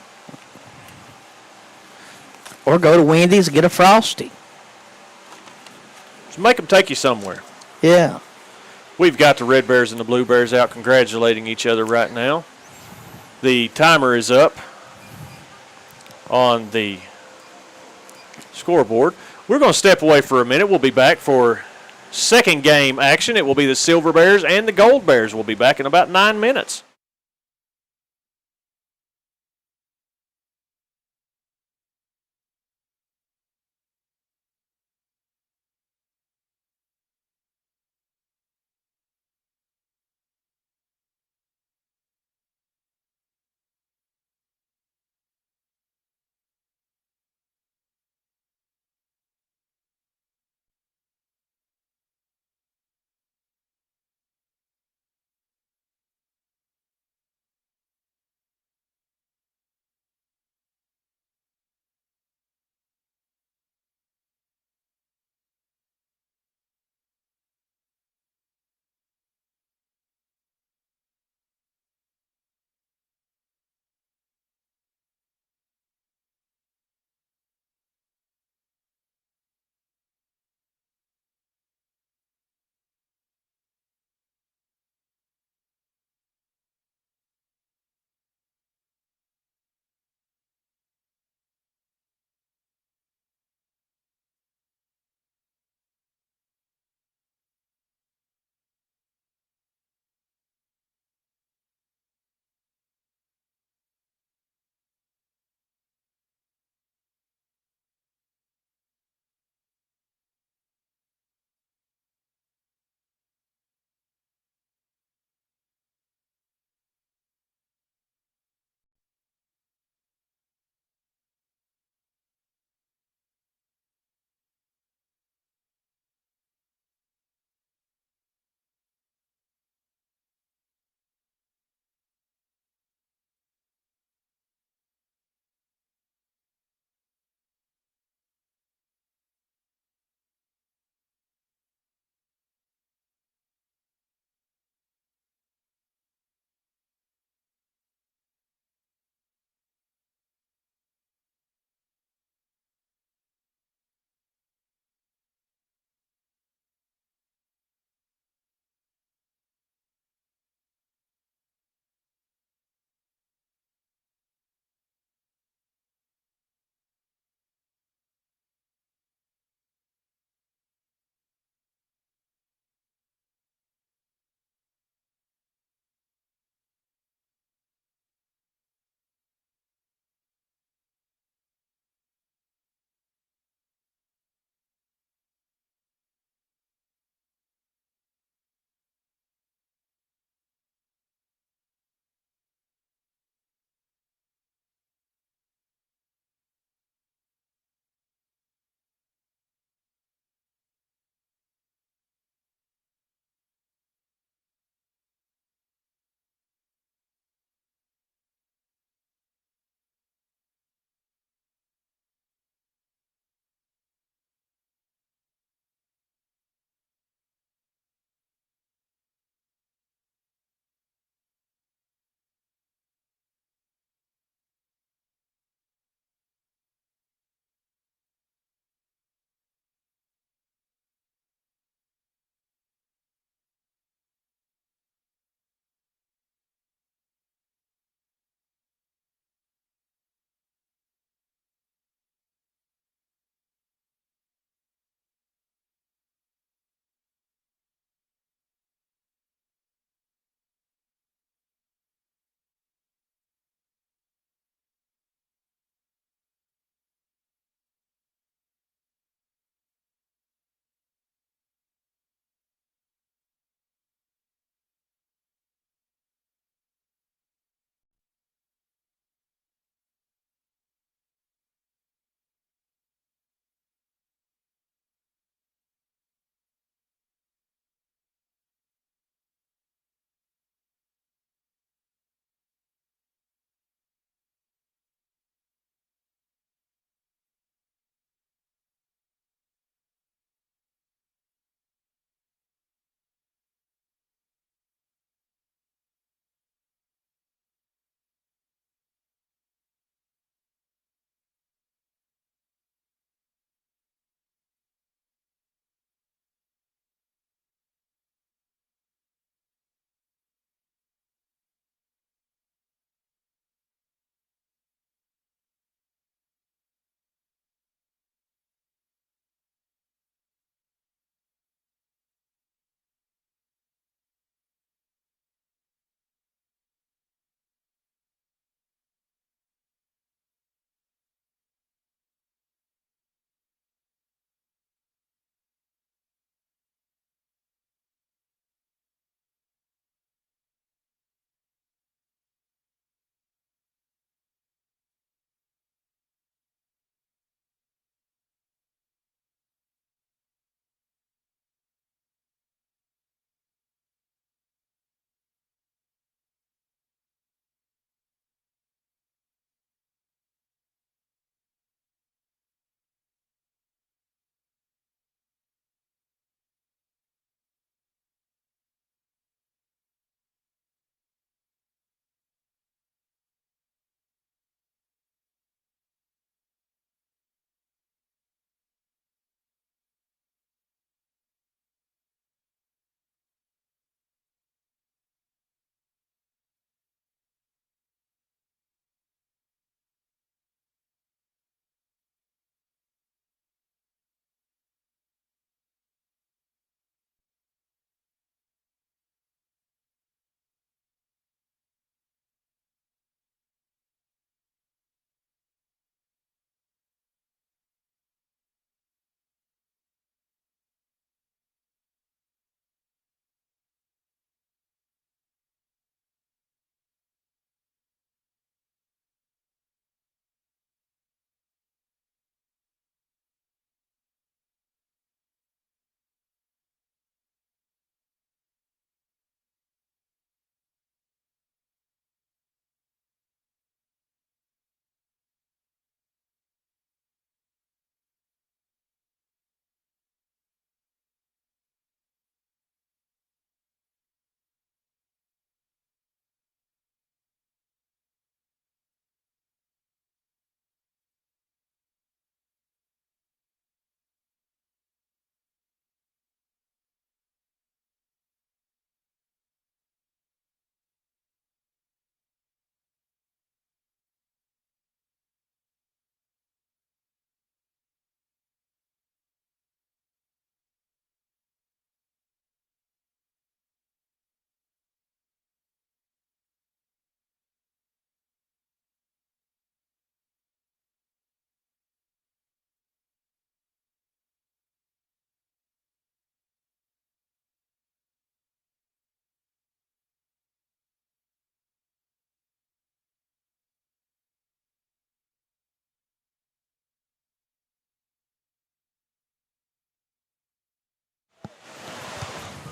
Or go to Wendy's and get a Frosty. So make them take you somewhere. Yeah. We've got the Red Bears and the Blue Bears out congratulating each other right now. The timer is up on the scoreboard. We're going to step away for a minute. We'll be back for second game action. It will be the Silver Bears and the Gold Bears. We'll be back in about 9 minutes.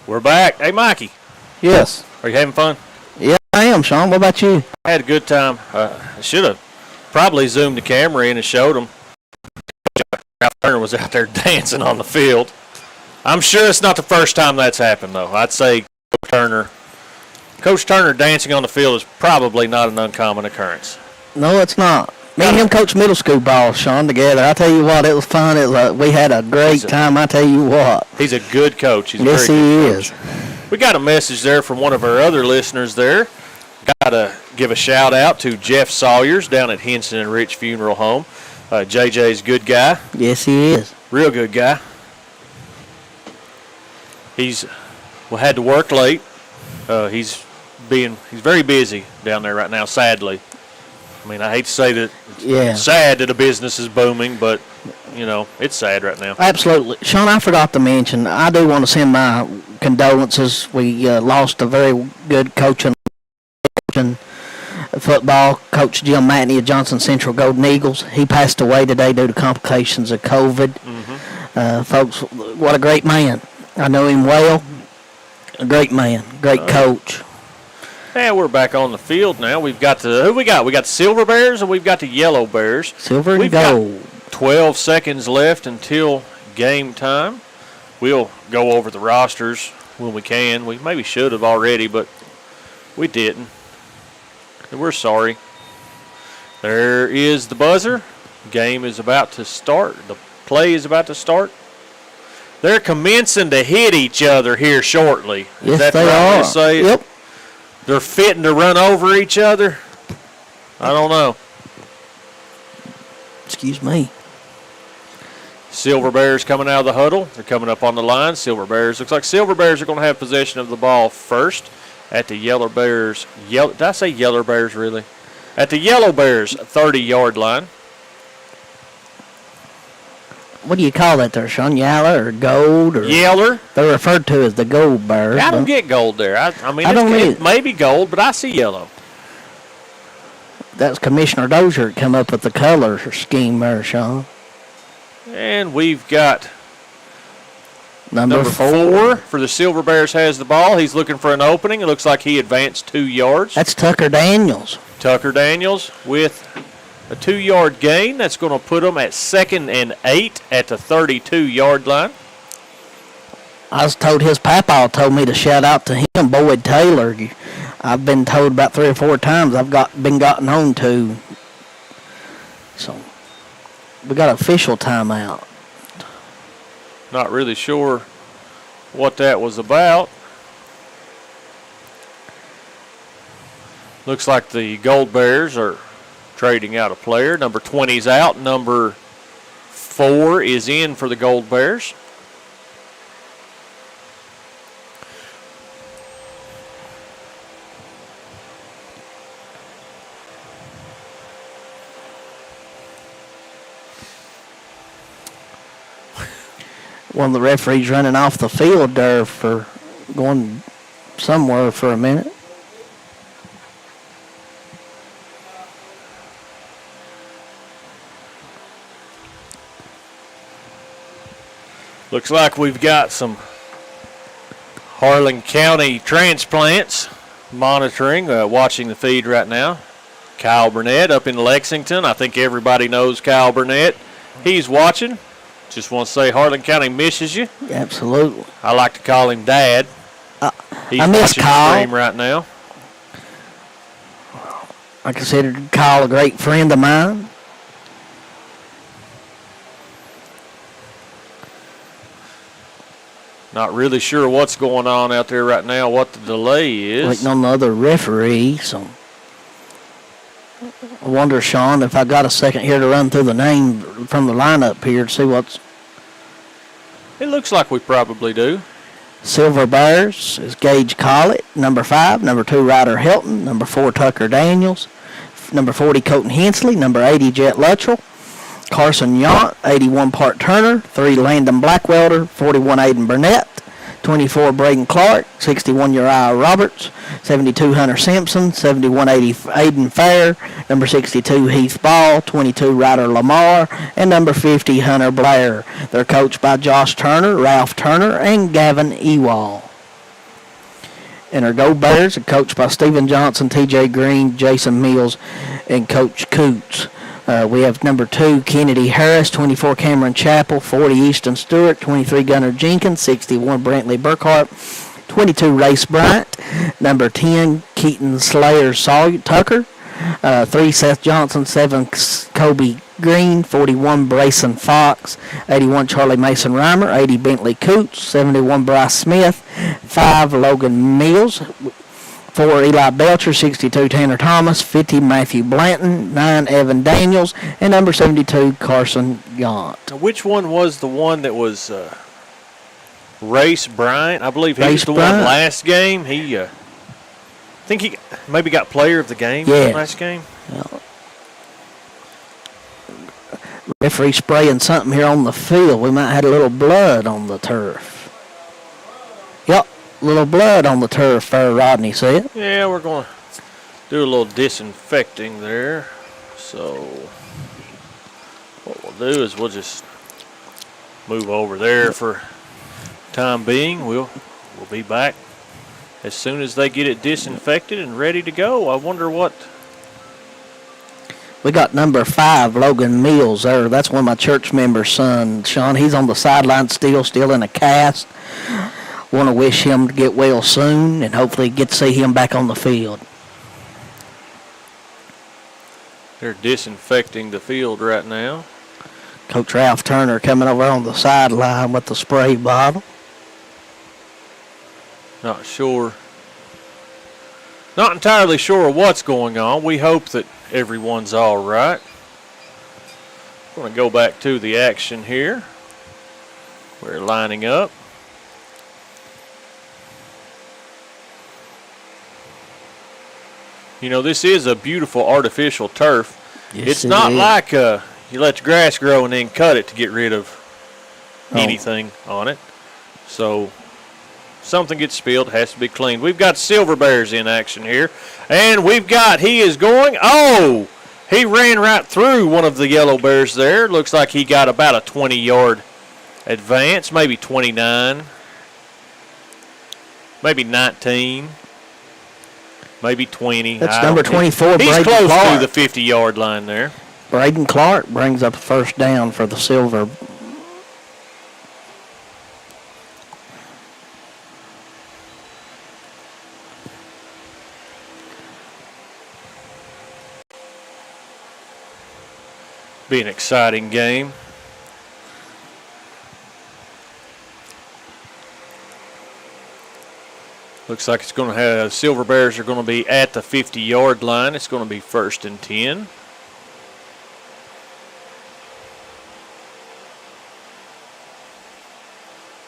We're back. Hey, Mikey, Yes. are you having fun? Yeah, I am, Sean. What about you? I had a good time. I should have probably zoomed the camera in and showed them. Ralph Turner was out there dancing on the field. I'm sure it's not the first time that's happened, though. I'd say Coach Turner dancing on the field is probably not an uncommon occurrence. No, it's not. Me and him coached middle school ball, Sean, together. I tell you what, it was fun. We had a great time. I tell you what. He's a good coach. He's yes, a very good he is. coach. We got a message there from one of our other listeners there. Got to give a shout out to Jeff Sawyers down at Henson and Rich Funeral Home. JJ's a good guy. Yes, he is. Real good guy. He's had to work late. He's very busy down there right now, sadly. I mean, I hate to say that it's sad that a business is booming, but, it's sad right now. Absolutely. Sean, I forgot to mention, I do want to send my condolences. We lost a very good coach in football, Coach Jim Matney of Johnson Central Golden Eagles. He passed away today due to complications of COVID. Mm-hmm. Folks, what a great man. I know him well. A great man, great coach. Yeah, we're back on the field now. We've got who we got? We got the Silver Bears and we've got the Yellow Bears. Silver and gold. Got 12 seconds left until game time. We'll go over the rosters when we can. We maybe should have already, but we didn't. And we're sorry. There is the buzzer. Game is about to start. The play is about to start. They're commencing to hit each other here shortly. Is yes, that they right are. to say? Yep. They're fitting to run over each other. I don't know. Excuse me. Silver Bears coming out of the huddle. They're coming up on the line. Looks like Silver Bears are going to have possession of the ball first at the Yellow Bears. Did I say Yellow Bears, really? At the Yellow Bears 30-yard line. What do you call that there, Sean? Yeller or gold? Or Yeller. They're referred to as the gold bears. I don't get gold there. I mean, it may be gold, but I see yellow. That's Commissioner Dozier that come up with the color scheme there, Sean. And we've got number 4 for the Silver Bears has the ball. He's looking for an opening. It looks like he advanced 2 yards. That's Tucker Daniels. Tucker Daniels with a 2-yard gain. That's going to put them at 2nd and 8 at the 32-yard line. I was told his papa told me to shout out to him, Boyd Taylor. I've been told about 3 or 4 times I've been gotten on to. So we got official timeout. Not really sure what that was about. Looks like the Gold Bears are trading out a player. Number 20's out. Number 4 is in for the Gold Bears. One of the referees running off the field there for going somewhere for a minute. Looks like we've got some Harlan County transplants monitoring, watching the feed right now. Kyle Burnett up in Lexington. I think everybody knows Kyle Burnett. He's watching. Just want to say Harlan County misses you. Absolutely. I like to call him Dad. He's I miss watching Kyle. the stream right now. I consider Kyle a great friend of mine. Not really sure what's going on out there right now, what the delay is. Waiting on the other referee, so I wonder, Sean, if I got a second here to run through the name from the lineup here to see what's. It looks like we probably do. Silver Bears is Gage Collett, number 5, number 2 Ryder Hilton, number 4 Tucker Daniels, number 40 Colton Hensley, number 80 Jet Luttrell, Carson Yount, 81 Part Turner, 3 Landon Blackwelder, 41 Aiden Burnett, 24 Braden Clark, 61 Uriah Roberts, 72 Hunter Simpson, 71 Aiden Fair, number 62 Heath Ball, 22 Ryder Lamar, and number 50 Hunter Blair. They're coached by Josh Turner, Ralph Turner, and Gavin Ewall. And our Go Bears are coached by Stephen Johnson, T.J. Green, Jason Mills, and Coach Coots. We have number 2, Kennedy Harris, 24, Cameron Chappell, 40, Easton Stewart, 23, Gunnar Jenkins, 61, Brantley Burkhart, 22, Race Bryant, number 10, Keaton Slayer Tucker, 3, Seth Johnson, 7, Kobe Green, 41, Brayson Fox, 81, Charlie Mason Reimer, 80, Bentley Coots, 71, Bryce Smith, 5, Logan Mills, 4, Eli Belcher, 62, Tanner Thomas, 50, Matthew Blanton, 9, Evan Daniels, and number 72, Carson Gaunt. Now, which one was the one that was Race Bryant? I believe he was the one last game. I think he maybe got player of the game last game. Well, referee spraying something here on the field. We might have had a little blood on the turf. Yep, little blood on the turf there, Rodney said. Yeah, we're going to do a little disinfecting there. So what we'll do is we'll just move over there for time being. We'll be back as soon as they get it disinfected and ready to go. I wonder what... We got number 5, Logan Mills there. That's one of my church members' son, Sean. He's on the sideline still in a cast. Want to wish him to get well soon and hopefully get to see him back on the field. They're disinfecting the field right now. Coach Ralph Turner coming over on the sideline with the spray bottle. Not entirely sure what's going on. We hope that everyone's all right. I'm going to go back to the action here. We're lining up. You know, this is a beautiful artificial turf. Yes, it's not like you let your grass grow and then cut it to get rid of anything on it. So something gets spilled, has to be cleaned. We've got Silver Bears in action here. And he is going. Oh, he ran right through one of the Yellow Bears there. Looks like he got about a 20-yard advance, maybe 29, maybe 19, maybe 20. That's number 24, He's Braden close Clark. to the 50-yard line there. Braden Clark brings up a first down for the Silver. Be an exciting game. Looks like it's going to have Silver Bears are going to be at the 50-yard line. It's going to be 1st and 10.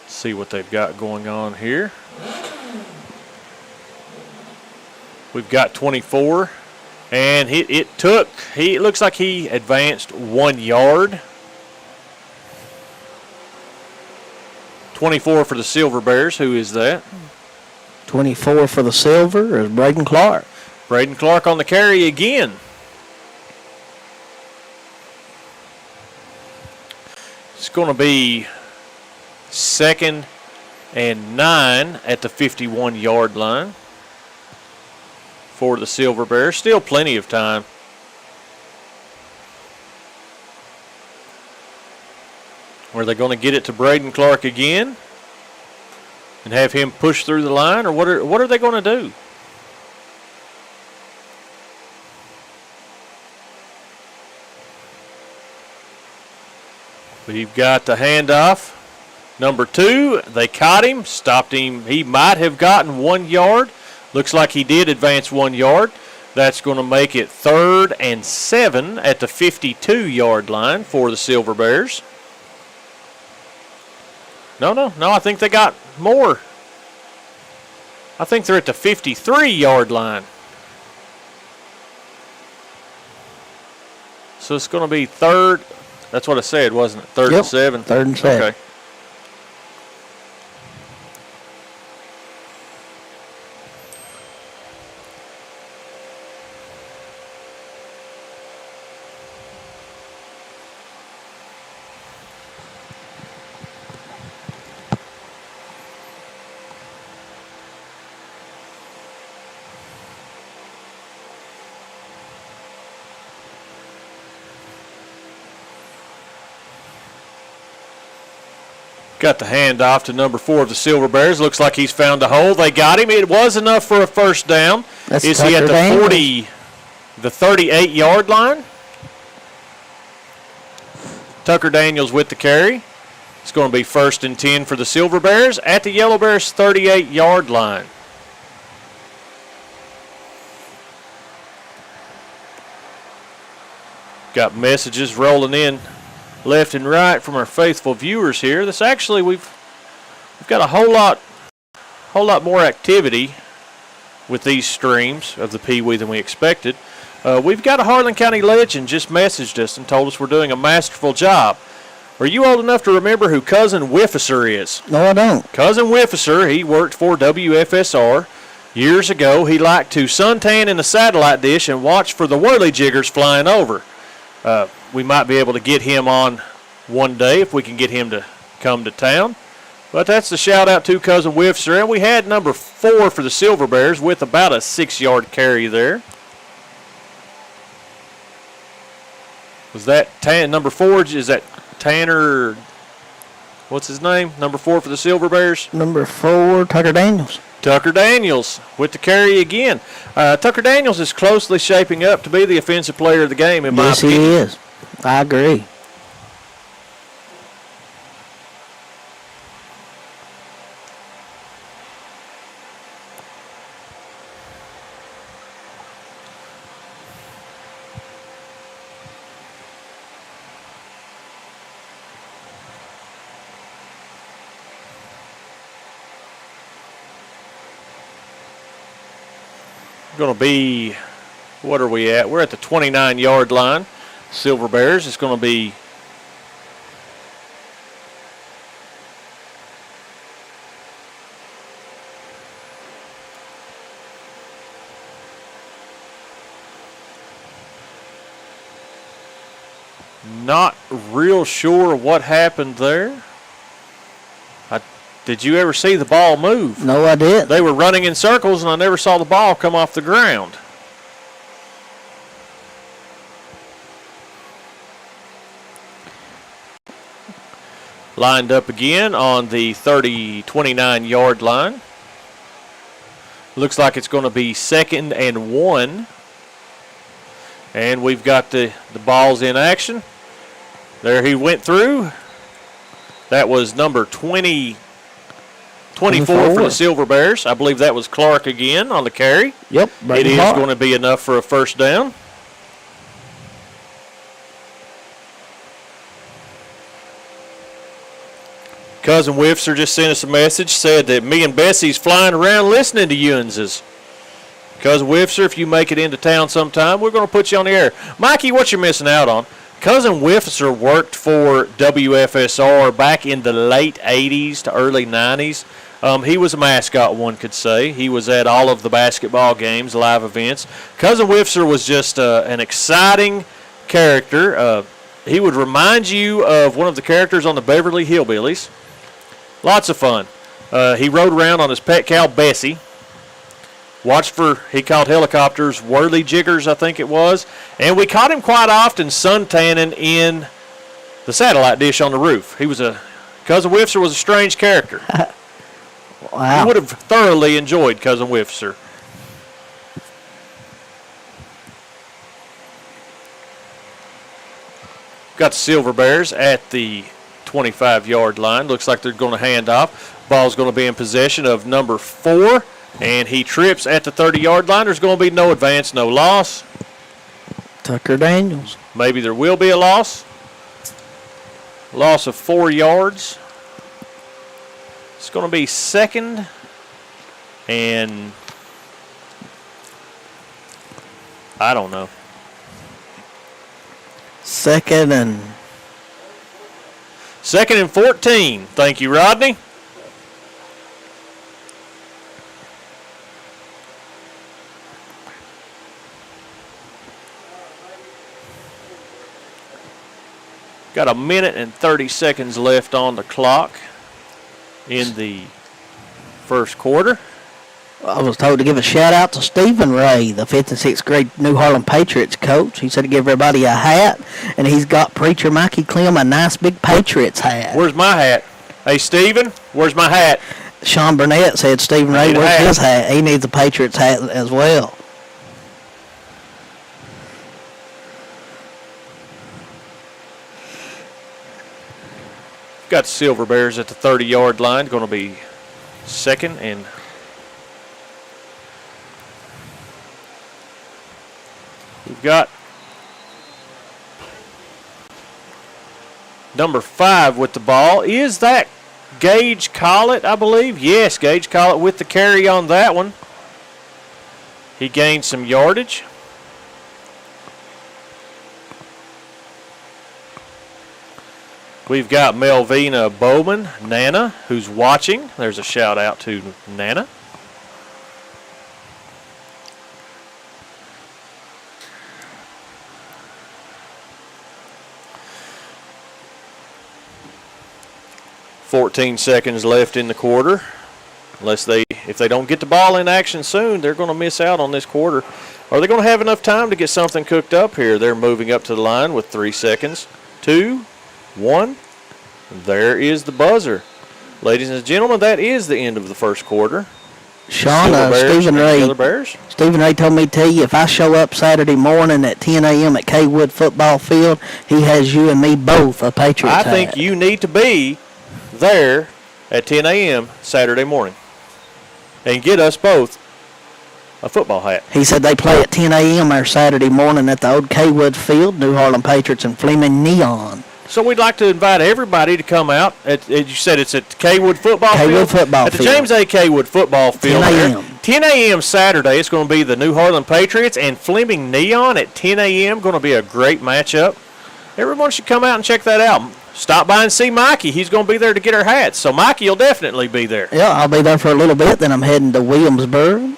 See what they've got going on here. We've got 24. And it looks like he advanced 1 yard. 24 for the Silver Bears. Who is that? 24 for the Silver is Braden Clark. Braden Clark on the carry again. It's going to be 2nd and 9 at the 51-yard line for the Silver Bears. Still plenty of time. Are they going to get it to Braden Clark again and have him push through the line, or what are they going to do? We've got the handoff. Number 2, they caught him, stopped him. He might have gotten 1 yard. Looks like he did advance 1 yard. That's going to make it 3rd and 7 at the 52-yard line for the Silver Bears. No, I think they got more. I think they're at the 53-yard line. So it's going to be 3rd. That's what I said, wasn't it? 3rd and 7? 3rd and 7. Okay. Got the handoff to number 4 of the Silver Bears. Looks like he's found a hole. They got him. It was enough for a first down. Is he at the 38-yard line? Tucker Daniels with the carry. It's going to be 1st and 10 for the Silver Bears at the Yellow Bears 38-yard line. Got messages rolling in left and right from our faithful viewers here. This actually we've got a whole lot more activity with these streams of the PeeWee than we expected. We've got a Harlan County legend just messaged us and told us we're doing a masterful job. Are you old enough to remember who Cousin Whifficer is? No, I don't. Cousin Whifficer, he worked for WFSR years ago. He liked to suntan in a satellite dish and watch for the whirly-jiggers flying over. We might be able to get him on one day if we can get him to come to town. But that's the shout-out to Cousin Whifficer. And we had number 4 for the Silver Bears with about a 6-yard carry there. Was that number 4? Is that Tanner? What's his name? Number 4 for the Silver Bears? Number 4, Tucker Daniels. Tucker Daniels with the carry again. Tucker Daniels is closely shaping up to be the offensive player of the game, in my opinion. Yes, he is. I agree. Going to be, what are we at? We're at the 29-yard line. Silver Bears. It's going to be not real sure what happened there. Did you ever see the ball move? No, I didn't. They were running in circles, and I never saw the ball come off the ground. Lined up again on the 29-yard line. Looks like it's going to be 2nd and 1. And we've got the balls in action. There he went through. That was number 24 for the Silver Bears. I believe that was Clark again on the carry. Yep. It is going to be enough for a first down. Cousin Whifficer just sent us a message, said that me and Bessie's flying around listening to Ewanses. Cousin Whifficer, if you make it into town sometime, we're going to put you on the air. Mikey, what you missing out on? Cousin Whifficer worked for WFSR back in the late 80s to early 90s. He was a mascot, one could say. He was at all of the basketball games, live events. Cousin Whifficer was just an exciting character. He would remind you of one of the characters on the Beverly Hillbillies. Lots of fun. He rode around on his pet cow, Bessie. Watched for, he called helicopters whirly-jiggers, I think it was. And we caught him quite often suntanning in the satellite dish on the roof. Cousin Whifficer was a strange character. Wow. You would have thoroughly enjoyed Cousin Whifficer. Got the Silver Bears at the 25-yard line. Looks like they're going to hand off. Ball's going to be in possession of number 4. And he trips at the 30-yard line. There's going to be no advance, no loss. Tucker Daniels. Maybe there will be a loss. Loss of 4 yards. It's going to be 2nd and I don't know. 2nd and 14. Thank you, Rodney. Got a minute and 30 seconds left on the clock in the first quarter. I was told to give a shout-out to Stephen Ray, the 5th and 6th grade New Harlem Patriots coach. He said to give everybody a hat, and he's got Preacher Mikey Clem a nice big Patriots hat. Where's my hat? Hey, Stephen, where's my hat? Sean Burnett said Stephen Ray, where's his hat? He needs a Patriots hat as well. Got the Silver Bears at the 30-yard line. Going to be second and we've got number 5 with the ball. Is that Gage Collett, I believe? Yes, Gage Collett with the carry on that one. He gained some yardage. We've got Melvina Bowman, Nana, who's watching. There's a shout out to Nana. $14 left in the quarter. If they don't get the ball in action soon, they're going to miss out on this quarter. Are they going to have enough time to get something cooked up here? They're moving up to the line with 3 seconds. 2, 1. There is the buzzer. Ladies and gentlemen, that is the end of the first quarter. Sean, Stephen Ray told me to tell you, if I show up Saturday morning at 10 a.m. at Kaywood Football Field, he has you and me both a Patriots hat. I think you need to be there at 10 a.m. Saturday morning and get us both a football hat. He said they play at 10 a.m. or Saturday morning at the old Kaywood Field, New Harlan Patriots and Fleming Neon. So we'd like to invite everybody to come out. You said it's at the Kaywood Football Field? Kaywood Football Field. At the Field. James A. Kaywood Football Field. 10 a.m. 10 a.m. Saturday. It's going to be the New Harlan Patriots and Fleming Neon at 10 a.m. Going to be a great matchup. Everyone should come out and check that out. Stop by and see Mikey. He's going to be there to get our hats. So Mikey will definitely be there. Yeah, I'll be there for a little bit. Then I'm heading to Williamsburg.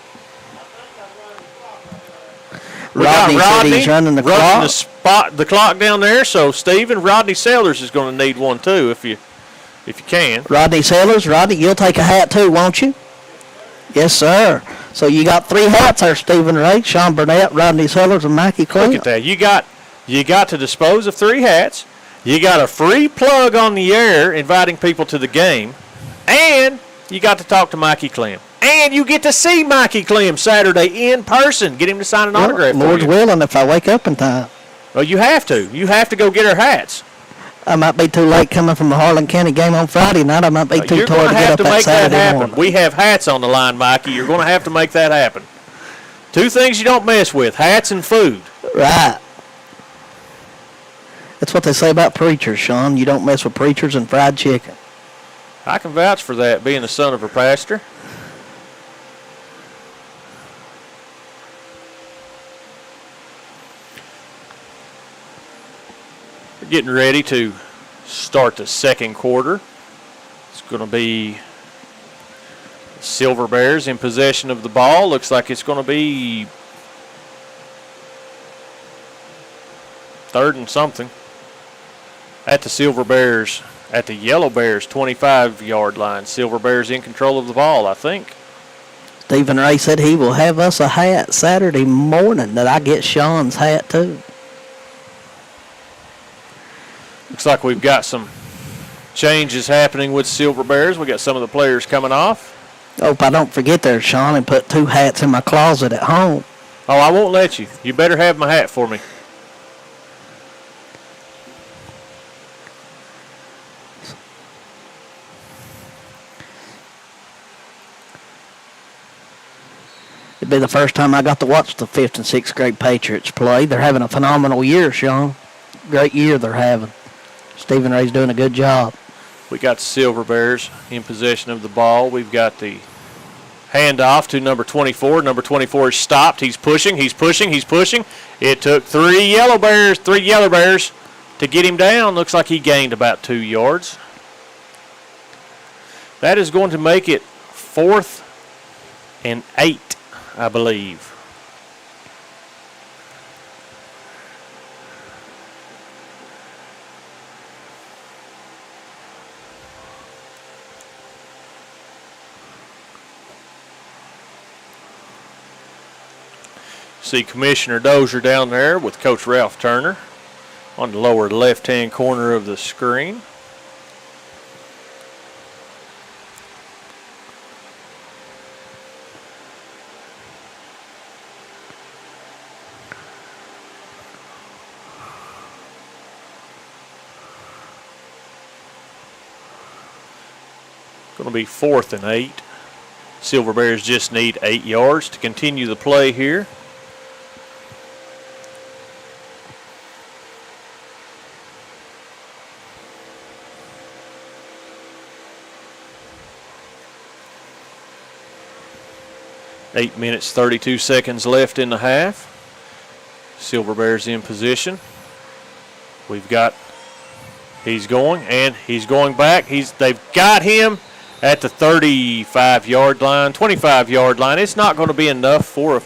Rodney said he's running the clock. The clock down there. So Stephen, Rodney Sellers is going to need one too if you can. Rodney Sellers, Rodney, you'll take a hat too, won't you? Yes, sir. So you got 3 hats there, Stephen Ray, Sean Burnett, Rodney Sellers, and Mikey Clint. Look at that. You got to dispose of 3 hats. You got a free plug on the air inviting people to the game, and you got to talk to Mikey Clem. And you get to see Mikey Clem Saturday in person. Get him to sign an autograph for you. Lord's willing, if I wake up in time. Well, you have to. You have to go get our hats. I might be too late coming from the Harlan County game on Friday night. I might be too tired to get up that Saturday morning. We have hats on the line, Mikey. You're going to have to make that happen. 2 things you don't mess with, hats and food. Right. That's what they say about preachers, Sean. You don't mess with preachers and fried chicken. I can vouch for that, being the son of a pastor. We're getting ready to start the second quarter. It's going to be Silver Bears in possession of the ball. Looks like it's going to be 3rd and something. At the Silver Bears, at the Yellow Bears 25-yard line. Silver Bears in control of the ball, I think. Stephen Ray said he will have us a hat Saturday morning that I get Sean's hat too. Looks like we've got some changes happening with Silver Bears. We got some of the players coming off. Hope I don't forget there, Sean, and put 2 hats in my closet at home. Oh, I won't let you. You better have my hat for me. It'd be the first time I got to watch the 5th and 6th grade Patriots play. They're having a phenomenal year, Sean. Great year they're having. Stephen Ray's doing a good job. We got the Silver Bears in possession of the ball. We've got the handoff to number 24. Number 24 is stopped. He's pushing. It took 3 Yellow Bears to get him down. Looks like he gained about 2 yards. That is going to make it 4th and 8, I believe. See Commissioner Dozier down there with Coach Ralph Turner on the lower left-hand corner of the screen. going to be 4th and 8. Silver Bears just need 8 yards to continue the play here. Eight minutes, 32 seconds left in the half. Silver Bears in position. He's going back. They've got him at the 35-yard line, 25-yard line. It's not going to be enough for a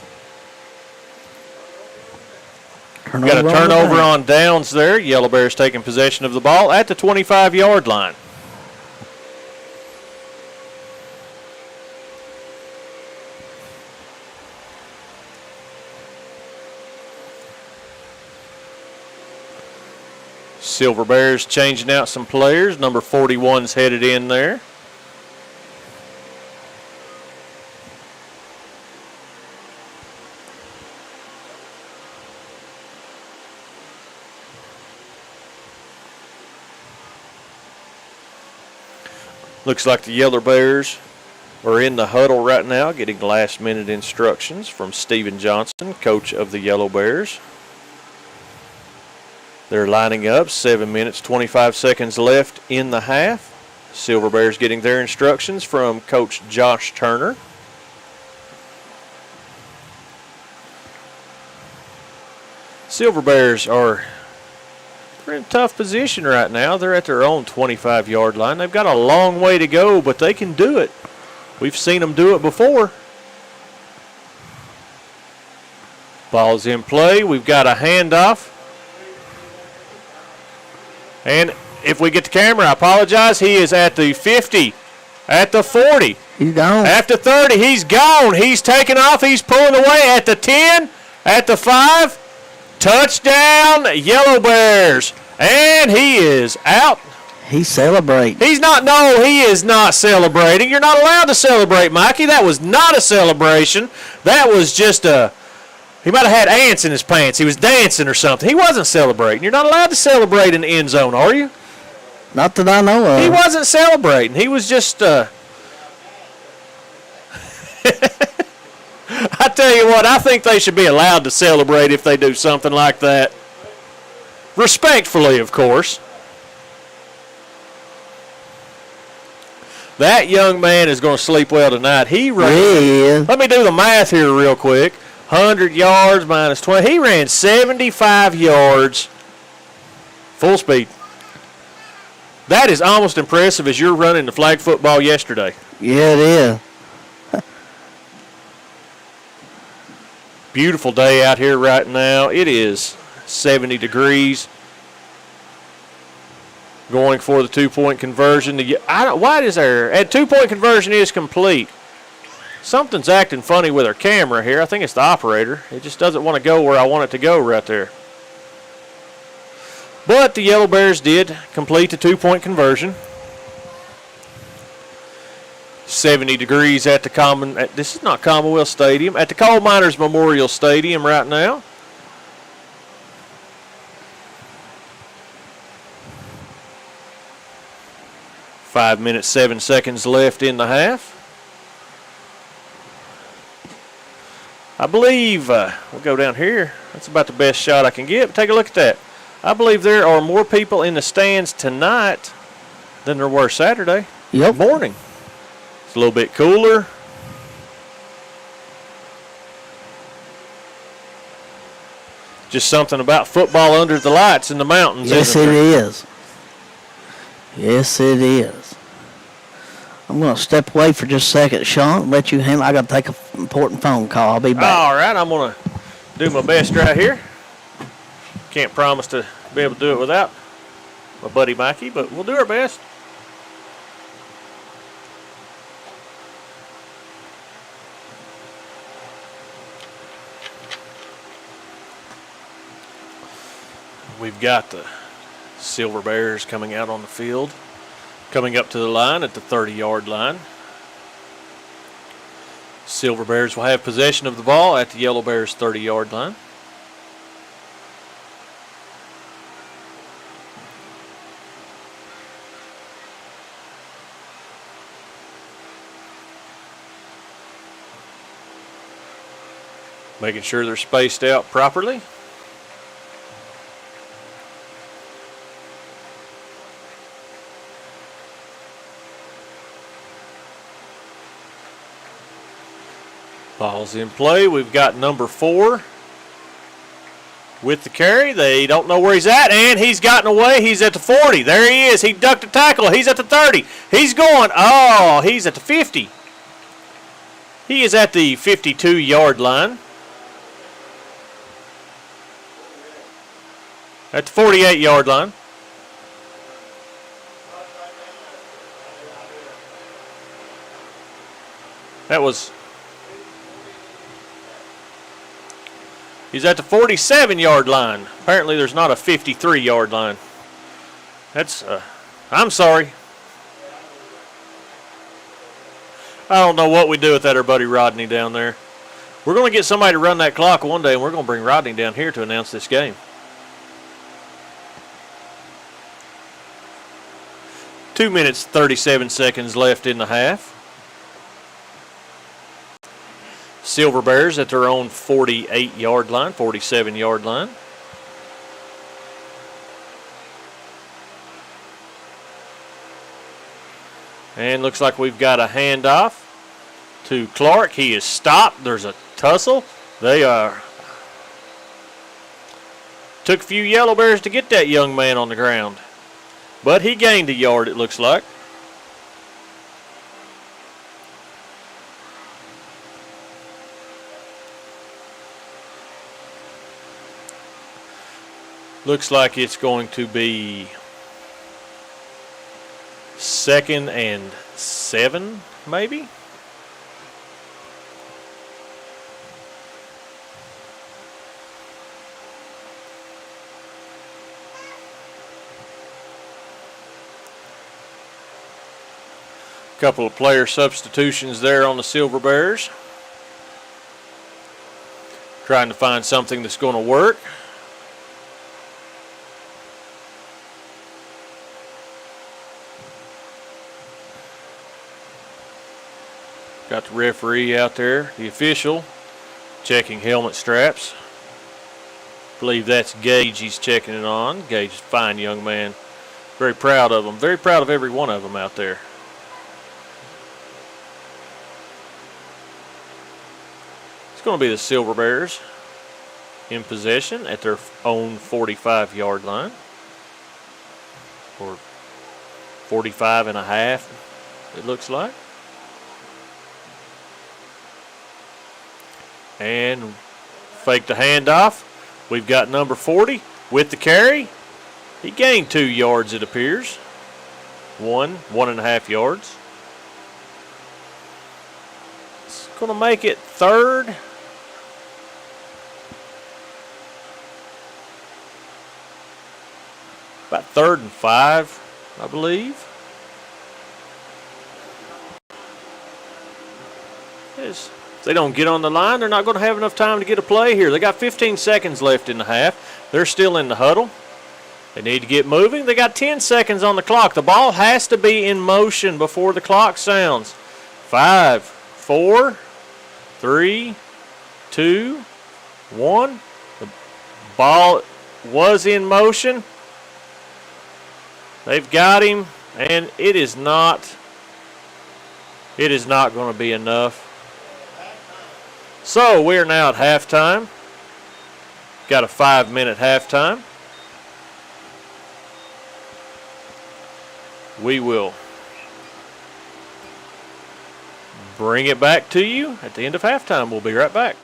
got a turnover on downs there. Yellow Bears taking possession of the ball at the 25-yard line. Silver Bears changing out some players. Number 41's headed in there. Looks like the Yellow Bears are in the huddle right now, getting last-minute instructions from Stephen Johnson, coach of the Yellow Bears. They're lining up. 7 minutes, 25 seconds left in the half. Silver Bears getting their instructions from Coach Josh Turner. Silver Bears are in a tough position right now. They're at their own 25-yard line. They've got a long way to go, but they can do it. We've seen them do it before. Ball's in play. We've got a handoff. And if we get the camera, I apologize. He is at the 50, at the 40. He's gone. At the 30, he's gone. He's taking off. He's pulling away at the 10, at the 5. Touchdown, Yellow Bears. And he is out. He's celebrating. He is not celebrating. You're not allowed to celebrate, Mikey. That was not a celebration. That was just he might have had ants in his pants. He was dancing or something. He wasn't celebrating. You're not allowed to celebrate in the end zone, are you? Not that I know of. He wasn't celebrating. He was just I tell you what, I think they should be allowed to celebrate if they do something like that. Respectfully, of course. That young man is going to sleep well tonight. Let me do the math here real quick. 100 yards minus 20. He ran 75 yards full speed. That is almost impressive as you're running the flag football yesterday. Yeah, it is. Beautiful day out here right now. It is 70 degrees. Going for the two-point conversion. Two-point conversion is complete. Something's acting funny with our camera here. I think it's the operator. It just doesn't want to go where I want it to go right there. But the Yellow Bears did complete the two-point conversion. 70 degrees at the this is not Commonwealth Stadium, at the Coal Miners Memorial Stadium right now. Five minutes, 7 seconds left in the half. I believe, we'll go down here. That's about the best shot I can get. Take a look at that. I believe there are more people in the stands tonight than there were Saturday morning. It's a little bit cooler. Just something about football under the lights in the mountains. Yes, it is. Yes, it is. I'm going to step away for just a second, Sean. Let you handle. I got to take an important phone call. I'll be back. All right, I'm going to do my best right here. Can't promise to be able to do it without my buddy Mikey, but we'll do our best. We've got the Silver Bears coming out on the field, coming up to the line at the 30-yard line. Silver Bears will have possession of the ball at the Yellow Bears 30-yard line. Making sure they're spaced out properly. Ball's in play. We've got number 4 with the carry. They don't know where he's at, and he's gotten away. He's at the 40. There he is. He ducked a tackle. He's at the 30. He's going. Oh, he's at the 50. He is at the 52-yard line. At the 48-yard line. That was... He's at the 47-yard line. Apparently there's not a 53-yard line. That's... I'm sorry. I don't know what we do with that, our buddy Rodney down there. We're going to get somebody to run that clock one day, and we're going to bring Rodney down here to announce this game. 2 minutes, 37 seconds left in the half. Silver Bears at their own 48-yard line, 47-yard line. And looks like we've got a handoff to Clark. He is stopped. There's a tussle. They are... Took a few Yellow Bears to get that young man on the ground. But he gained a yard, it looks like. Looks like it's going to be 2nd and 7, maybe. Couple of player substitutions there on the Silver Bears. Trying to find something that's going to work. Got the referee out there, the official, checking helmet straps. Believe that's Gage he's checking it on. Gage is a fine young man. Very proud of him. Very proud of every one of them out there. It's going to be the Silver Bears in possession at their own 45-yard line. Or 45 and a half, it looks like. And fake the handoff. We've got number 40 with the carry. He gained 2 yards, it appears. 1.5 yards. It's going to make it 3rd. About 3rd and 5, I believe. If they don't get on the line, they're not going to have enough time to get a play here. They got 15 seconds left in the half. They're still in the huddle. They need to get moving. They got 10 seconds on the clock. The ball has to be in motion before the clock sounds. 5, 4, 3, 2, 1. The ball was in motion. They've got him, and it is not going to be enough. So we're now at halftime. Got a 5-minute halftime. We will bring it back to you at the end of halftime. We'll be right back.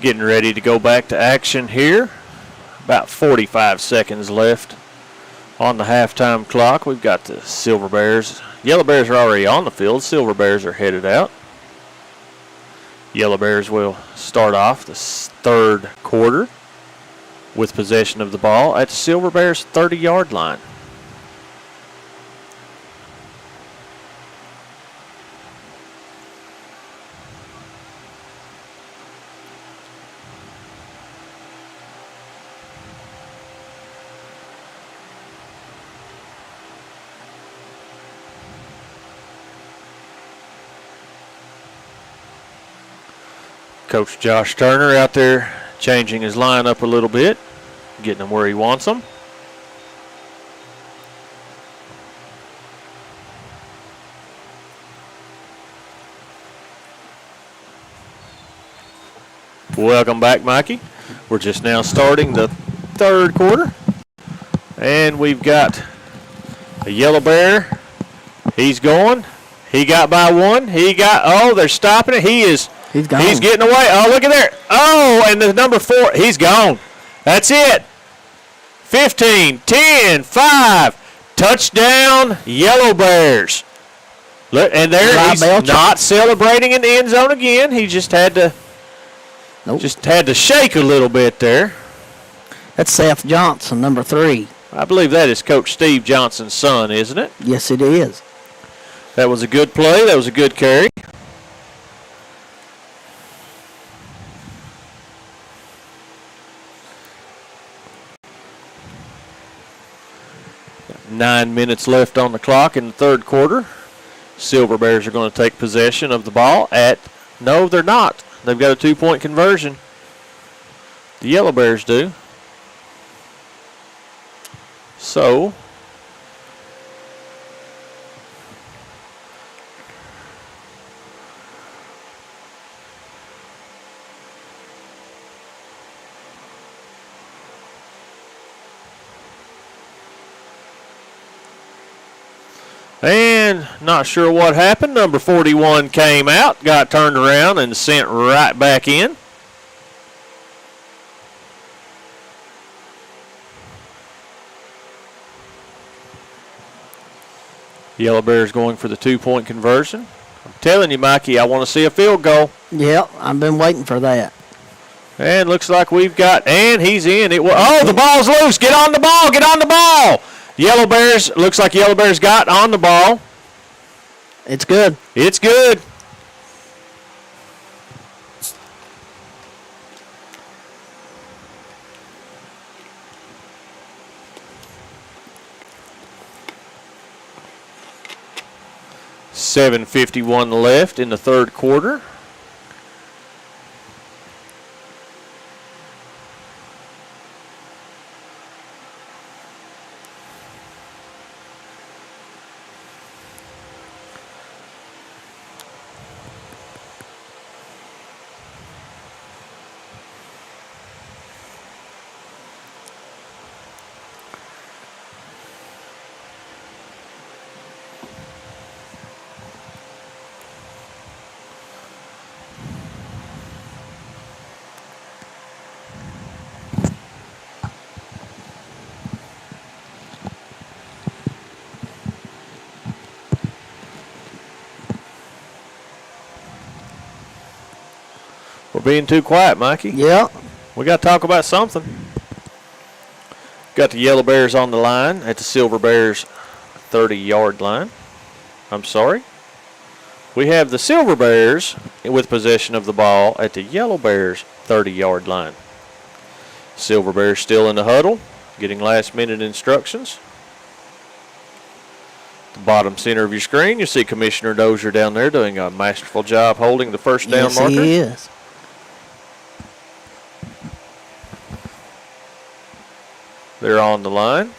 Getting ready to go back to action here. About 45 seconds left on the halftime clock. We've got the Silver Bears. Yellow Bears are already on the field. Silver Bears are headed out. Yellow Bears will start off the third quarter with possession of the ball at the Silver Bears' 30-yard line. Coach Josh Turner out there changing his lineup a little bit, getting them where he wants them. Welcome back, Mikey. We're just now starting the third quarter. And we've got a Yellow Bear. He's going. He got by one. They're stopping it. He's gone. He's getting away. Oh, look at there. Oh, and the number 4, he's gone. That's it. 15, 10, 5. Touchdown, Yellow Bears. Look, and there he's not celebrating in the end zone again. He just had to shake a little bit there. That's Seth Johnson, number 3. I believe that is Coach Steve Johnson's son, isn't it? Yes, it is. That was a good play. That was a good carry. 9 minutes left on the clock in the third quarter. Silver Bears are going to take possession of the ball no, they're not. They've got a 2-point conversion. The Yellow Bears do. So, and not sure what happened. Number 41 came out, got turned around, and sent right back in. Yellow Bears going for the 2-point conversion. I'm telling you, Mikey, I want to see a field goal. Yep, I've been waiting for that. And looks like we've got, and he's in. The ball's loose. Get on the ball. Get on the ball. Yellow Bears, looks like Yellow Bears got on the ball. It's good. It's good. $7:51 left in the third quarter. We're being too quiet, Mikey. Yeah. We got to talk about something. Got the Yellow Bears on the line at the Silver Bears 30-yard line. I'm sorry. We have the Silver Bears with possession of the ball at the Yellow Bears 30-yard line. Silver Bears still in the huddle, getting last-minute instructions. The bottom center of your screen, you see Commissioner Dozier down there doing a masterful job holding the first down marker. Yes, he is. They're on the line.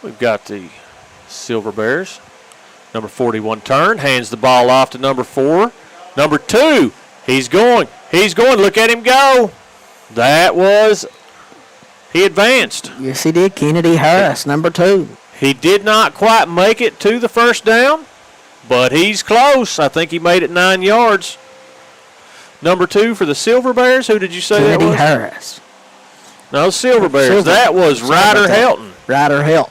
We've got the Silver Bears. Number 41 turn, hands the ball off to number 4. Number 2, he's going. Look at him go. That was He advanced. Yes, he did. Kennedy Harris, number 2. He did not quite make it to the first down, but he's close. I think he made it 9 yards. Number 2 for the Silver Bears. Who did you say Kennedy that was? Harris. No, Silver Bears. That was Ryder Helton. Ryder Helton.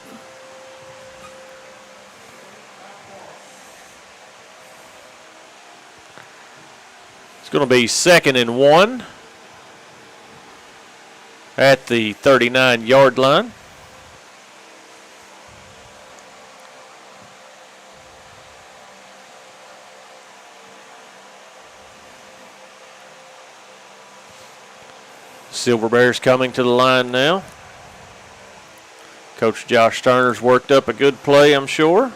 It's going to be 2nd and 1 at the 39-yard line. Silver Bears coming to the line now. Coach Josh Turner's worked up a good play, I'm sure.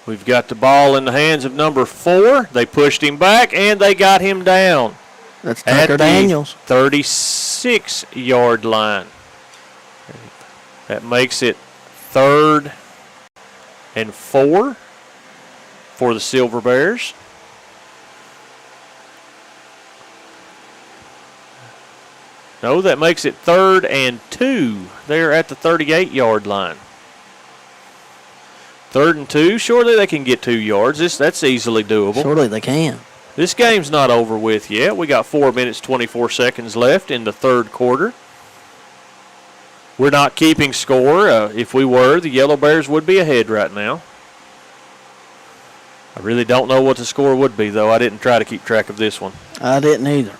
We've got the ball in the hands of number 4. They pushed him back, and they got him down. That's Tucker Daniels. 36-yard line. That makes it 3rd and 4 for the Silver Bears. No, that makes it 3rd and 2. They're at the 38-yard line. 3rd and 2. Surely they can get 2 yards. That's easily doable. Surely they can. This game's not over with yet. We got 4 minutes, 24 seconds left in the 3rd quarter. We're not keeping score. If we were, the Yellow Bears would be ahead right now. I really don't know what the score would be, though. I didn't try to keep track of this one. I didn't either.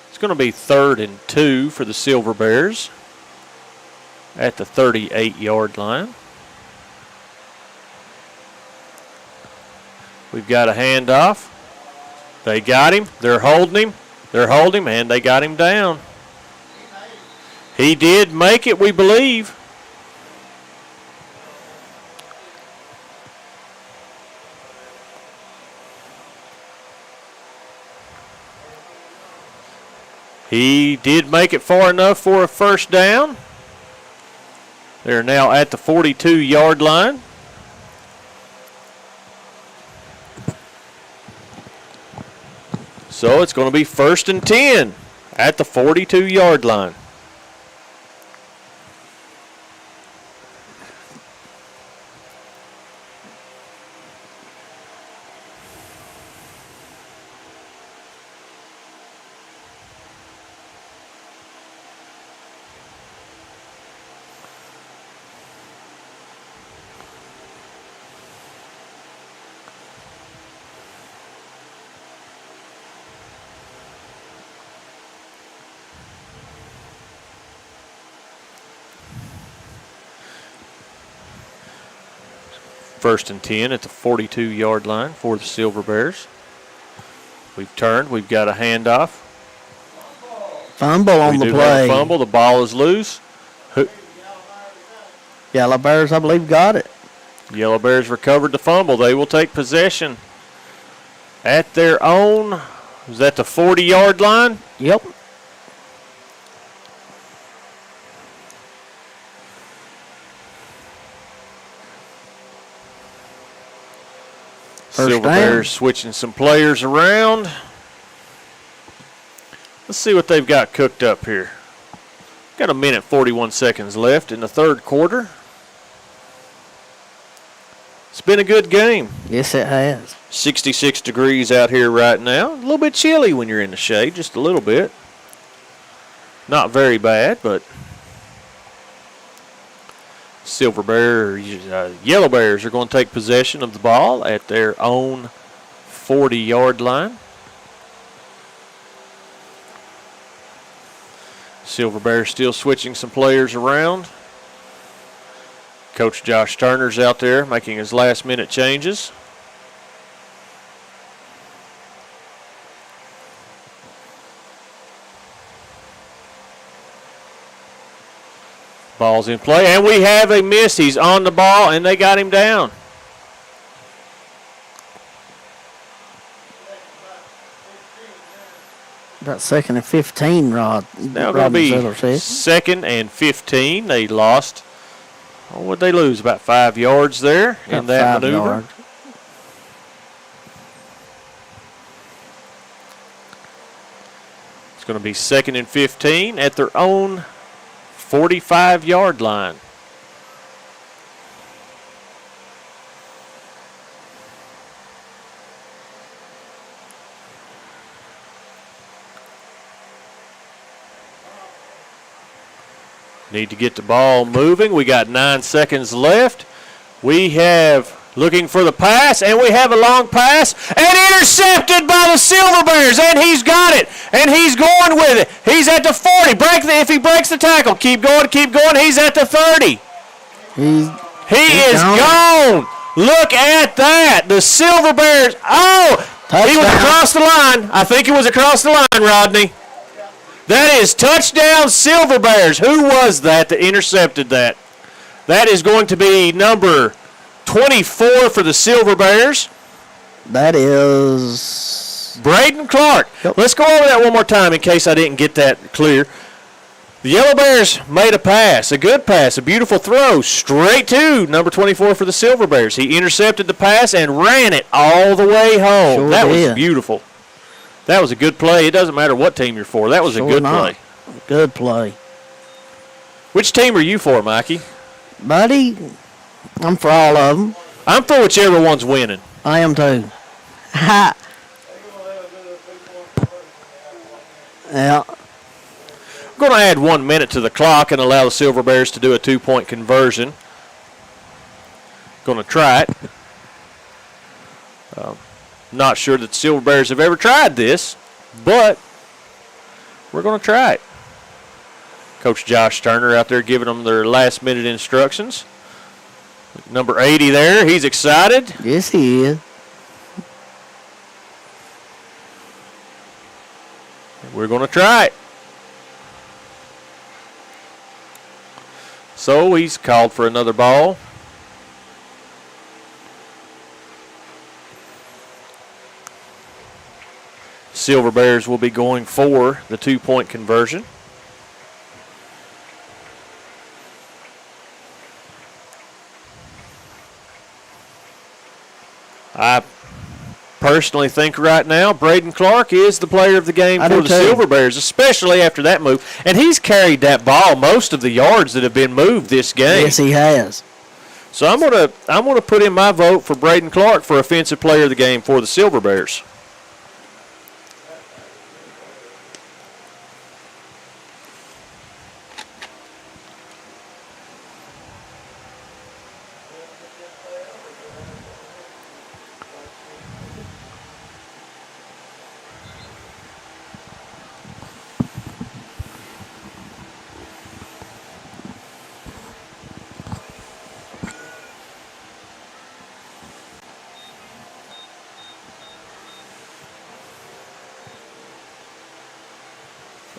It's going to be 3rd and 2 for the Silver Bears at the 38-yard line. We've got a handoff. They got him. They're holding him. They're holding him, and they got him down. He did make it, we believe. He did make it far enough for a first down. They're now at the 42-yard line. So it's going to be 1st and 10 at the 42-yard line. First and 10 at the 42-yard line for the Silver Bears. We've turned. We've got a handoff. Fumble on the play. Have a fumble. The ball is loose. Yellow Bears, I believe, got it. Yellow Bears recovered the fumble. They will take possession at their own. Is that the 40-yard line? Yep. Silver Bears switching some players around. Let's see what they've got cooked up here. Got a minute 41 seconds left in the 3rd quarter. It's been a good game. Yes, it has. 66 degrees out here right now. A little bit chilly when you're in the shade, just a little bit. Not very bad, but Silver Bears, Yellow Bears are going to take possession of the ball at their own 40-yard line. Silver Bears still switching some players around. Coach Josh Turner's out there making his last-minute changes. Ball's in play, and we have a miss. He's on the ball, and they got him down. About 2nd and 15, Rod. Now going to be 2nd and 15. They lost. What would they lose? About 5 yards there in that maneuver. Yards. It's going to be 2nd and 15 at their own 45-yard line. Need to get the ball moving. We got 9 seconds left. We have looking for the pass, and we have a long pass, and intercepted by the Silver Bears, and he's got it, and he's going with it. He's at the 40. If he breaks the tackle, keep going. He's at the 30. He is gone. Look at that. The Silver Bears. Oh, touchdown. He was across the line. I think he was across the line, Rodney. That is touchdown Silver Bears. Who was that intercepted that? That is going to be number 24 for the Silver Bears. That is Braden Clark. Yep. Let's go over that one more time in case I didn't get that clear. The Yellow Bears made a pass, a good pass, a beautiful throw, straight to number 24 for the Silver Bears. He intercepted the pass and ran it all the way home. Sure that was beautiful. That was a good play. It doesn't matter what team you're for. That was a good play. Good play. Which team are you for, Mikey? Buddy, I'm for all of them. I'm for whichever one's winning. I am too. Ha. Yeah. I'm going to add 1 minute to the clock and allow the Silver Bears to do a 2-point conversion. Going to try it. Not sure that the Silver Bears have ever tried this, but we're going to try it. Coach Josh Turner out there giving them their last-minute instructions. Number 80 there, he's excited. Yes, he is. We're going to try it. So he's called for another ball. Silver Bears will be going for the 2-point conversion. I personally think right now Braden Clark is the player of the game for the Silver Bears, especially after that move. And he's carried that ball most of the yards that have been moved this game. Yes, he has. So I'm gonna put in my vote for Braden Clark for offensive player of the game for the Silver Bears.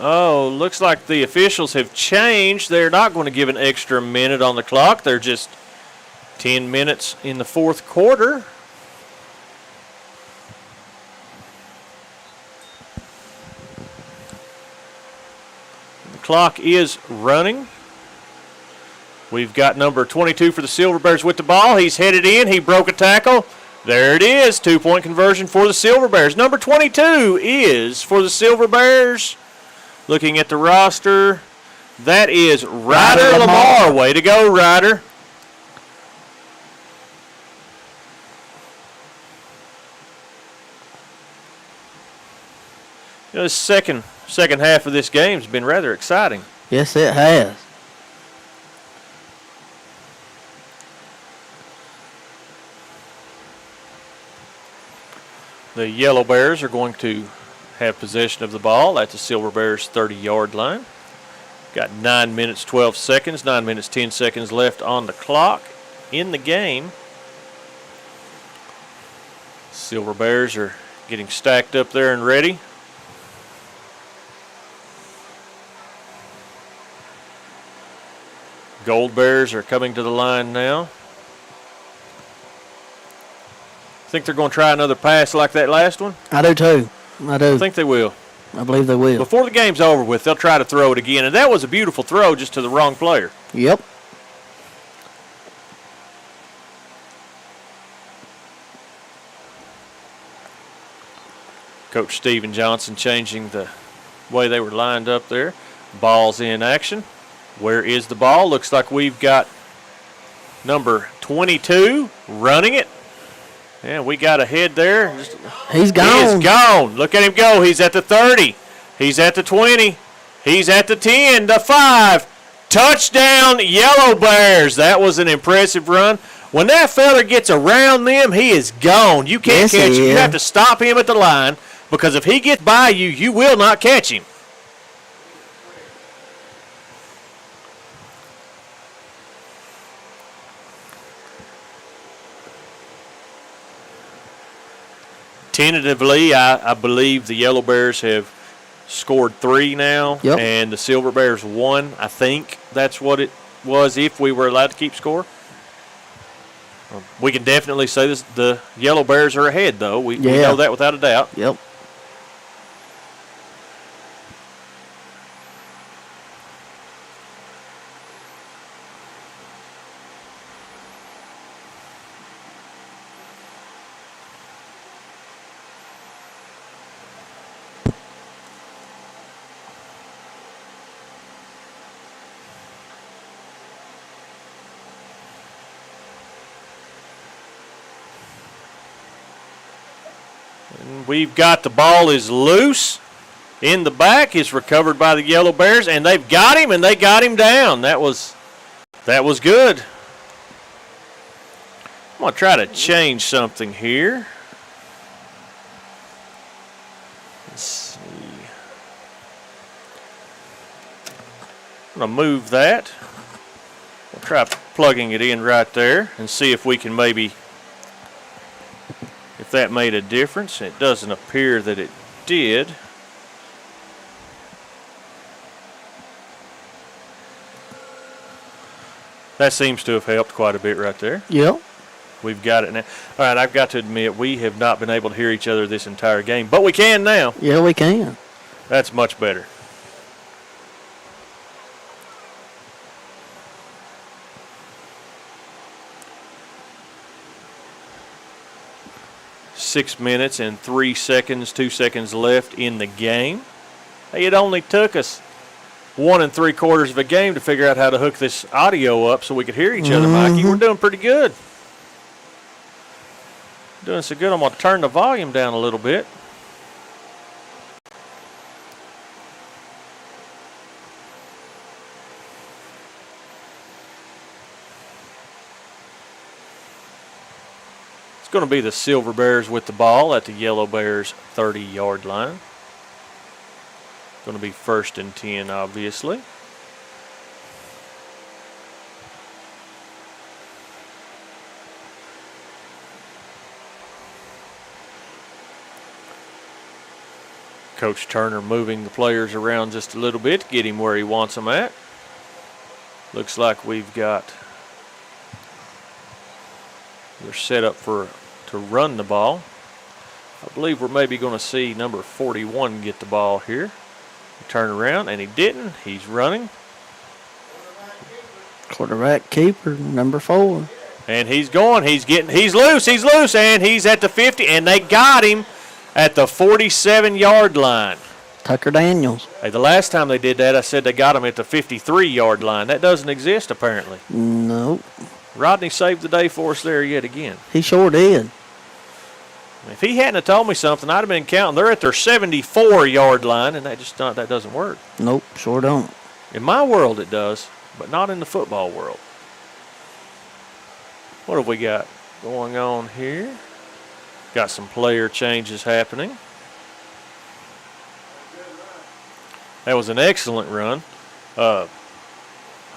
Oh, looks like the officials have changed. They're not going to give an extra minute on the clock. They're just 10 minutes in the fourth quarter. The clock is running. We've got number 22 for the Silver Bears with the ball. He's headed in. He broke a tackle. There it is. 2-point conversion for the Silver Bears. Number 22 is for the Silver Bears. Looking at the roster, that is Ryder Lamar. Way to go, Ryder. You know, the second half of this game has been rather exciting. Yes, it has. The Yellow Bears are going to have possession of the ball at the Silver Bears 30-yard line. Got 9 minutes, 12 seconds, 9 minutes, 10 seconds left on the clock in the game. Silver Bears are getting stacked up there and ready. Gold Bears are coming to the line now. Think they're going to try another pass like that last one? I do too. I do. I think they will. I believe they will. Before the game's over with, they'll try to throw it again. And that was a beautiful throw, just to the wrong player. Yep. Coach Steven Johnson changing the way they were lined up there. Ball's in action. Where is the ball? Looks like we've got number 22 running it. Yeah, we got ahead there. He's gone. He is gone. Look at him go. He's at the 30. He's at the 20. He's at the 10, the 5. Touchdown, Yellow Bears. That was an impressive run. When that fella gets around them, he is gone. You can't catch him. You have to stop him at the line, because if he gets by you, you will not catch him. Tentatively, I believe the Yellow Bears have scored 3 now, and the Silver Bears 1. I think that's what it was if we were allowed to keep score. We can definitely say this: the Yellow Bears are ahead, though. We know that without a doubt. Yep. We've got the ball is loose in the back. It's recovered by the Yellow Bears, and they've got him, and they got him down. That was good. I'm going to try to change something here. Let's see. I'm going to move that. We'll try plugging it in right there and see if we can maybe, if that made a difference. It doesn't appear that it did. That seems to have helped quite a bit right there. Yep. We've got it now. All right, I've got to admit, we have not been able to hear each other this entire game, but we can now. Yeah, we can. That's much better. Six minutes and 3 seconds, 2 seconds left in the game. Hey, it only took us 1 3/4 of a game to figure out how to hook this audio up so we could hear each other, Mikey. We're doing pretty good. Doing so good, I'm going to turn the volume down a little bit. It's going to be the Silver Bears with the ball at the Yellow Bears 30-yard line. Going to be 1st and 10, obviously. Coach Turner moving the players around just a little bit to get him where he wants them at. Looks like we've got, they're set up to run the ball. I believe we're maybe going to see number 41 get the ball here. Turn around, and he didn't. He's running. Quarterback keeper, number 4. And he's going. He's loose, and he's at the 50, and they got him at the 47-yard line. Tucker Daniels. Hey, the last time they did that, I said they got him at the 53-yard line. That doesn't exist, apparently. Nope. Rodney saved the day for us there yet again. He sure did. If he hadn't have told me something, I'd have been counting. They're at their 74-yard line, and that doesn't work. Nope, sure don't. In my world, it does, but not in the football world. What have we got going on here? Got some player changes happening. That was an excellent run.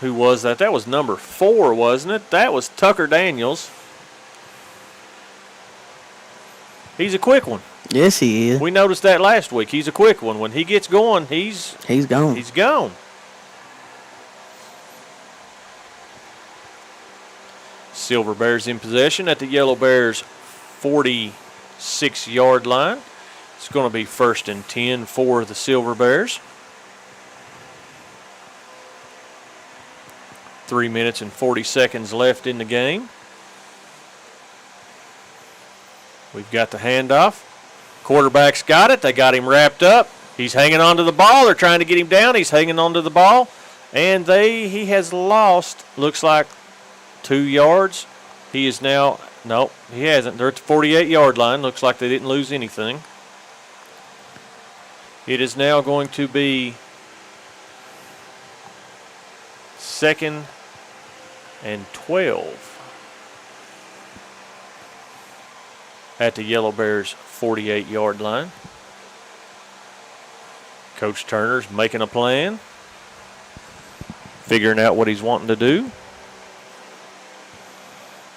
Who was that? That was number 4, wasn't it? That was Tucker Daniels. He's a quick one. Yes, he is. We noticed that last week. He's a quick one. When he gets going, he's gone. He's gone. Silver Bears in possession at the Yellow Bears 46-yard line. It's going to be 1st and 10 for the Silver Bears. 3 minutes and 40 seconds left in the game. We've got the handoff. Quarterback's got it. They got him wrapped up. He's hanging on to the ball. They're trying to get him down. He's hanging on to the ball. And he has lost, looks like, 2 yards. He is now, no, he hasn't. They're at the 48-yard line. Looks like they didn't lose anything. It is now going to be 2nd and 12 at the Yellow Bears 48-yard line. Coach Turner's making a plan, figuring out what he's wanting to do.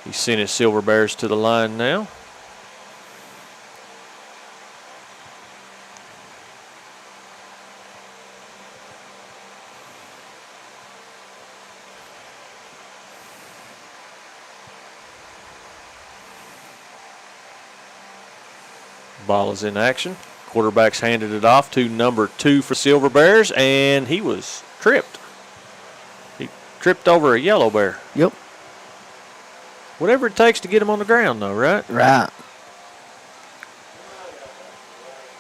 He's sent his Silver Bears to the line now. Ball is in action. Quarterback's handed it off to number 2 for Silver Bears, and he was tripped. He tripped over a Yellow Bear. Yep. Whatever it takes to get him on the ground, though, right? Right.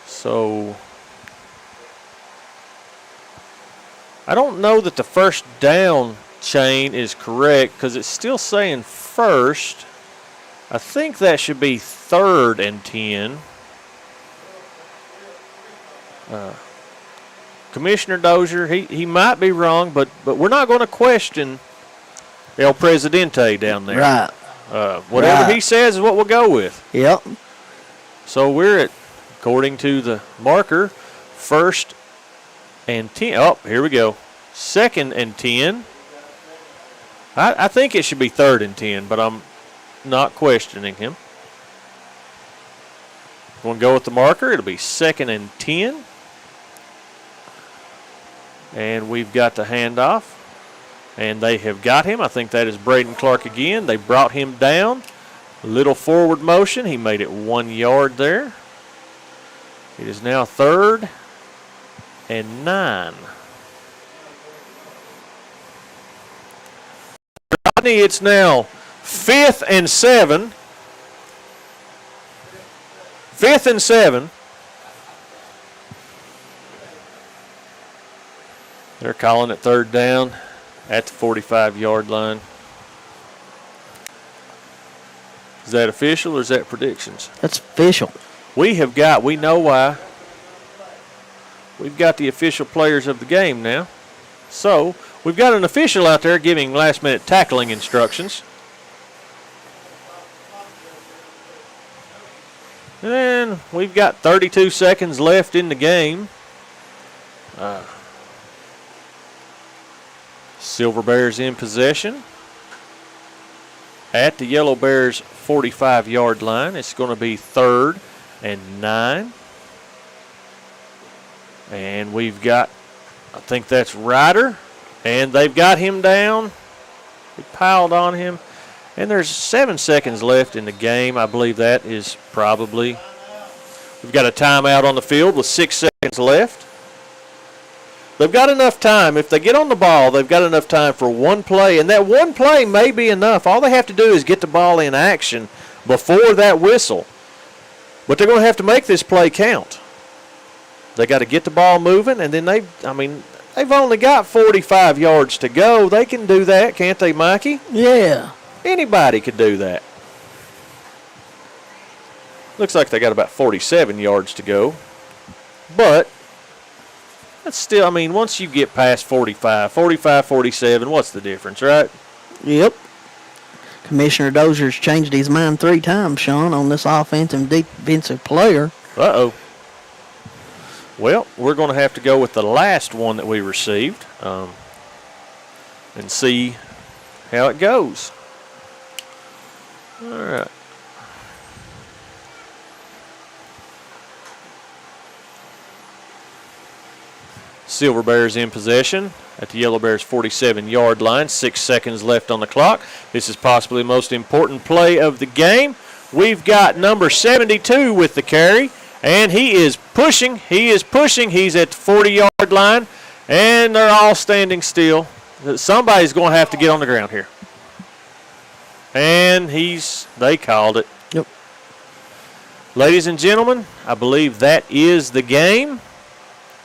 So, I don't know that the first down chain is correct because it's still saying first. I think that should be 3rd and 10. Commissioner Dozier, he might be wrong, but we're not going to question El Presidente down there. Right. Whatever he says is what we'll go with. Yep. So we're at, according to the marker, 1st and 10. Oh, here we go. 2nd and 10. I think it should be 3rd and 10, but I'm not questioning him. We'll go with the marker. It'll be 2nd and 10. And we've got the handoff. And they have got him. I think that is Braden Clark again. They brought him down. A little forward motion. He made it 1 yard there. It is now 3rd and 9. Rodney, it's now 5th and 7. 5th and 7. They're calling it 3rd down at the 45-yard line. Is that official or is that predictions? That's official. We know why. We've got the official players of the game now. So, we've got an official out there giving last-minute tackling instructions. And we've got 32 seconds left in the game. Silver Bears in possession at the Yellow Bears 45-yard line. It's going to be 3rd and 9. And we've got, I think that's Ryder, and they've got him down. They piled on him. And there's 7 seconds left in the game. I believe that is probably, we've got a timeout on the field with 6 seconds left. They've got enough time. If they get on the ball, they've got enough time for one play, and that one play may be enough. All they have to do is get the ball in action before that whistle. But they're going to have to make this play count. They got to get the ball moving, and then they've only got 45 yards to go. They can do that, can't they, Mikey? Yeah. Anybody could do that. Looks like they got about 47 yards to go. But that's still, once you get past 45, 47, what's the difference, right? Yep. Commissioner Dozier's changed his mind 3 times, Sean, on this offensive and defensive player. Uh-oh. Well, we're going to have to go with the last one that we received and see how it goes. All right. Silver Bears in possession at the Yellow Bears 47-yard line. 6 seconds left on the clock. This is possibly the most important play of the game. We've got number 72 with the carry, and he is pushing. He's at the 40-yard line, and they're all standing still. Somebody's going to have to get on the ground here. And they called it. Yep. Ladies and gentlemen, I believe that is the game.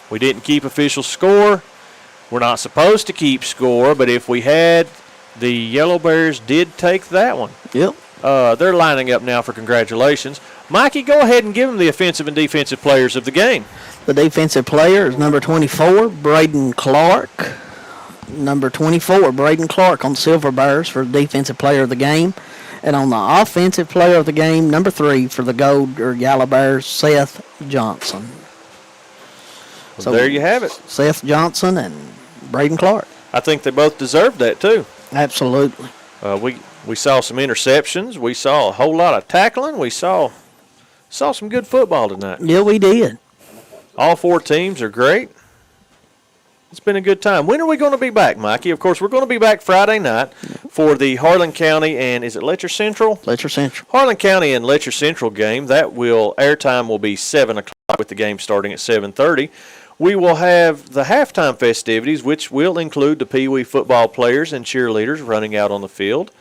We didn't keep official score. We're not supposed to keep score, but if we had, the Yellow Bears did take that one. Yep. They're lining up now for congratulations. Mikey, go ahead and give them the offensive and defensive players of the game. The defensive player is number 24, Braden Clark. Number 24, Braden Clark on the Silver Bears for defensive player of the game. And on the offensive player of the game, number 3 for the Gold or Yellow Bears, Seth Johnson. So there you have it. Seth Johnson and Braden Clark. I think they both deserved that too. Absolutely. We saw some interceptions. We saw a whole lot of tackling. We saw some good football tonight. Yeah, we did. All 4 teams are great. It's been a good time. When are we going to be back, Mikey? Of course, we're going to be back Friday night for the Harlan County and, is it Letcher Central? Letcher Central. Harlan County and Letcher Central game. Airtime will be 7 o'clock with the game starting at 7:30. We will have the halftime festivities, which will include the PeeWee football players and cheerleaders running out on the field.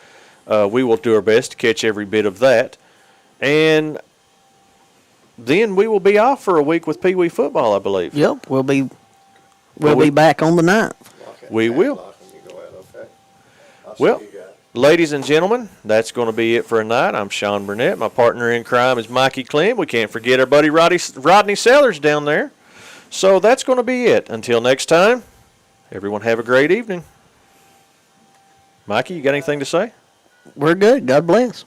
We will do our best to catch every bit of that. And then we will be off for a week with PeeWee football, I believe. Yep, we'll be back on the 9th. We will. Well, ladies and gentlemen, that's going to be it for tonight. I'm Sean Burnett. My partner in crime is Mikey Clem. We can't forget our buddy Rodney Sellers down there. So that's going to be it. Until next time, everyone have a great evening. Mikey, you got anything to say? We're good. God bless.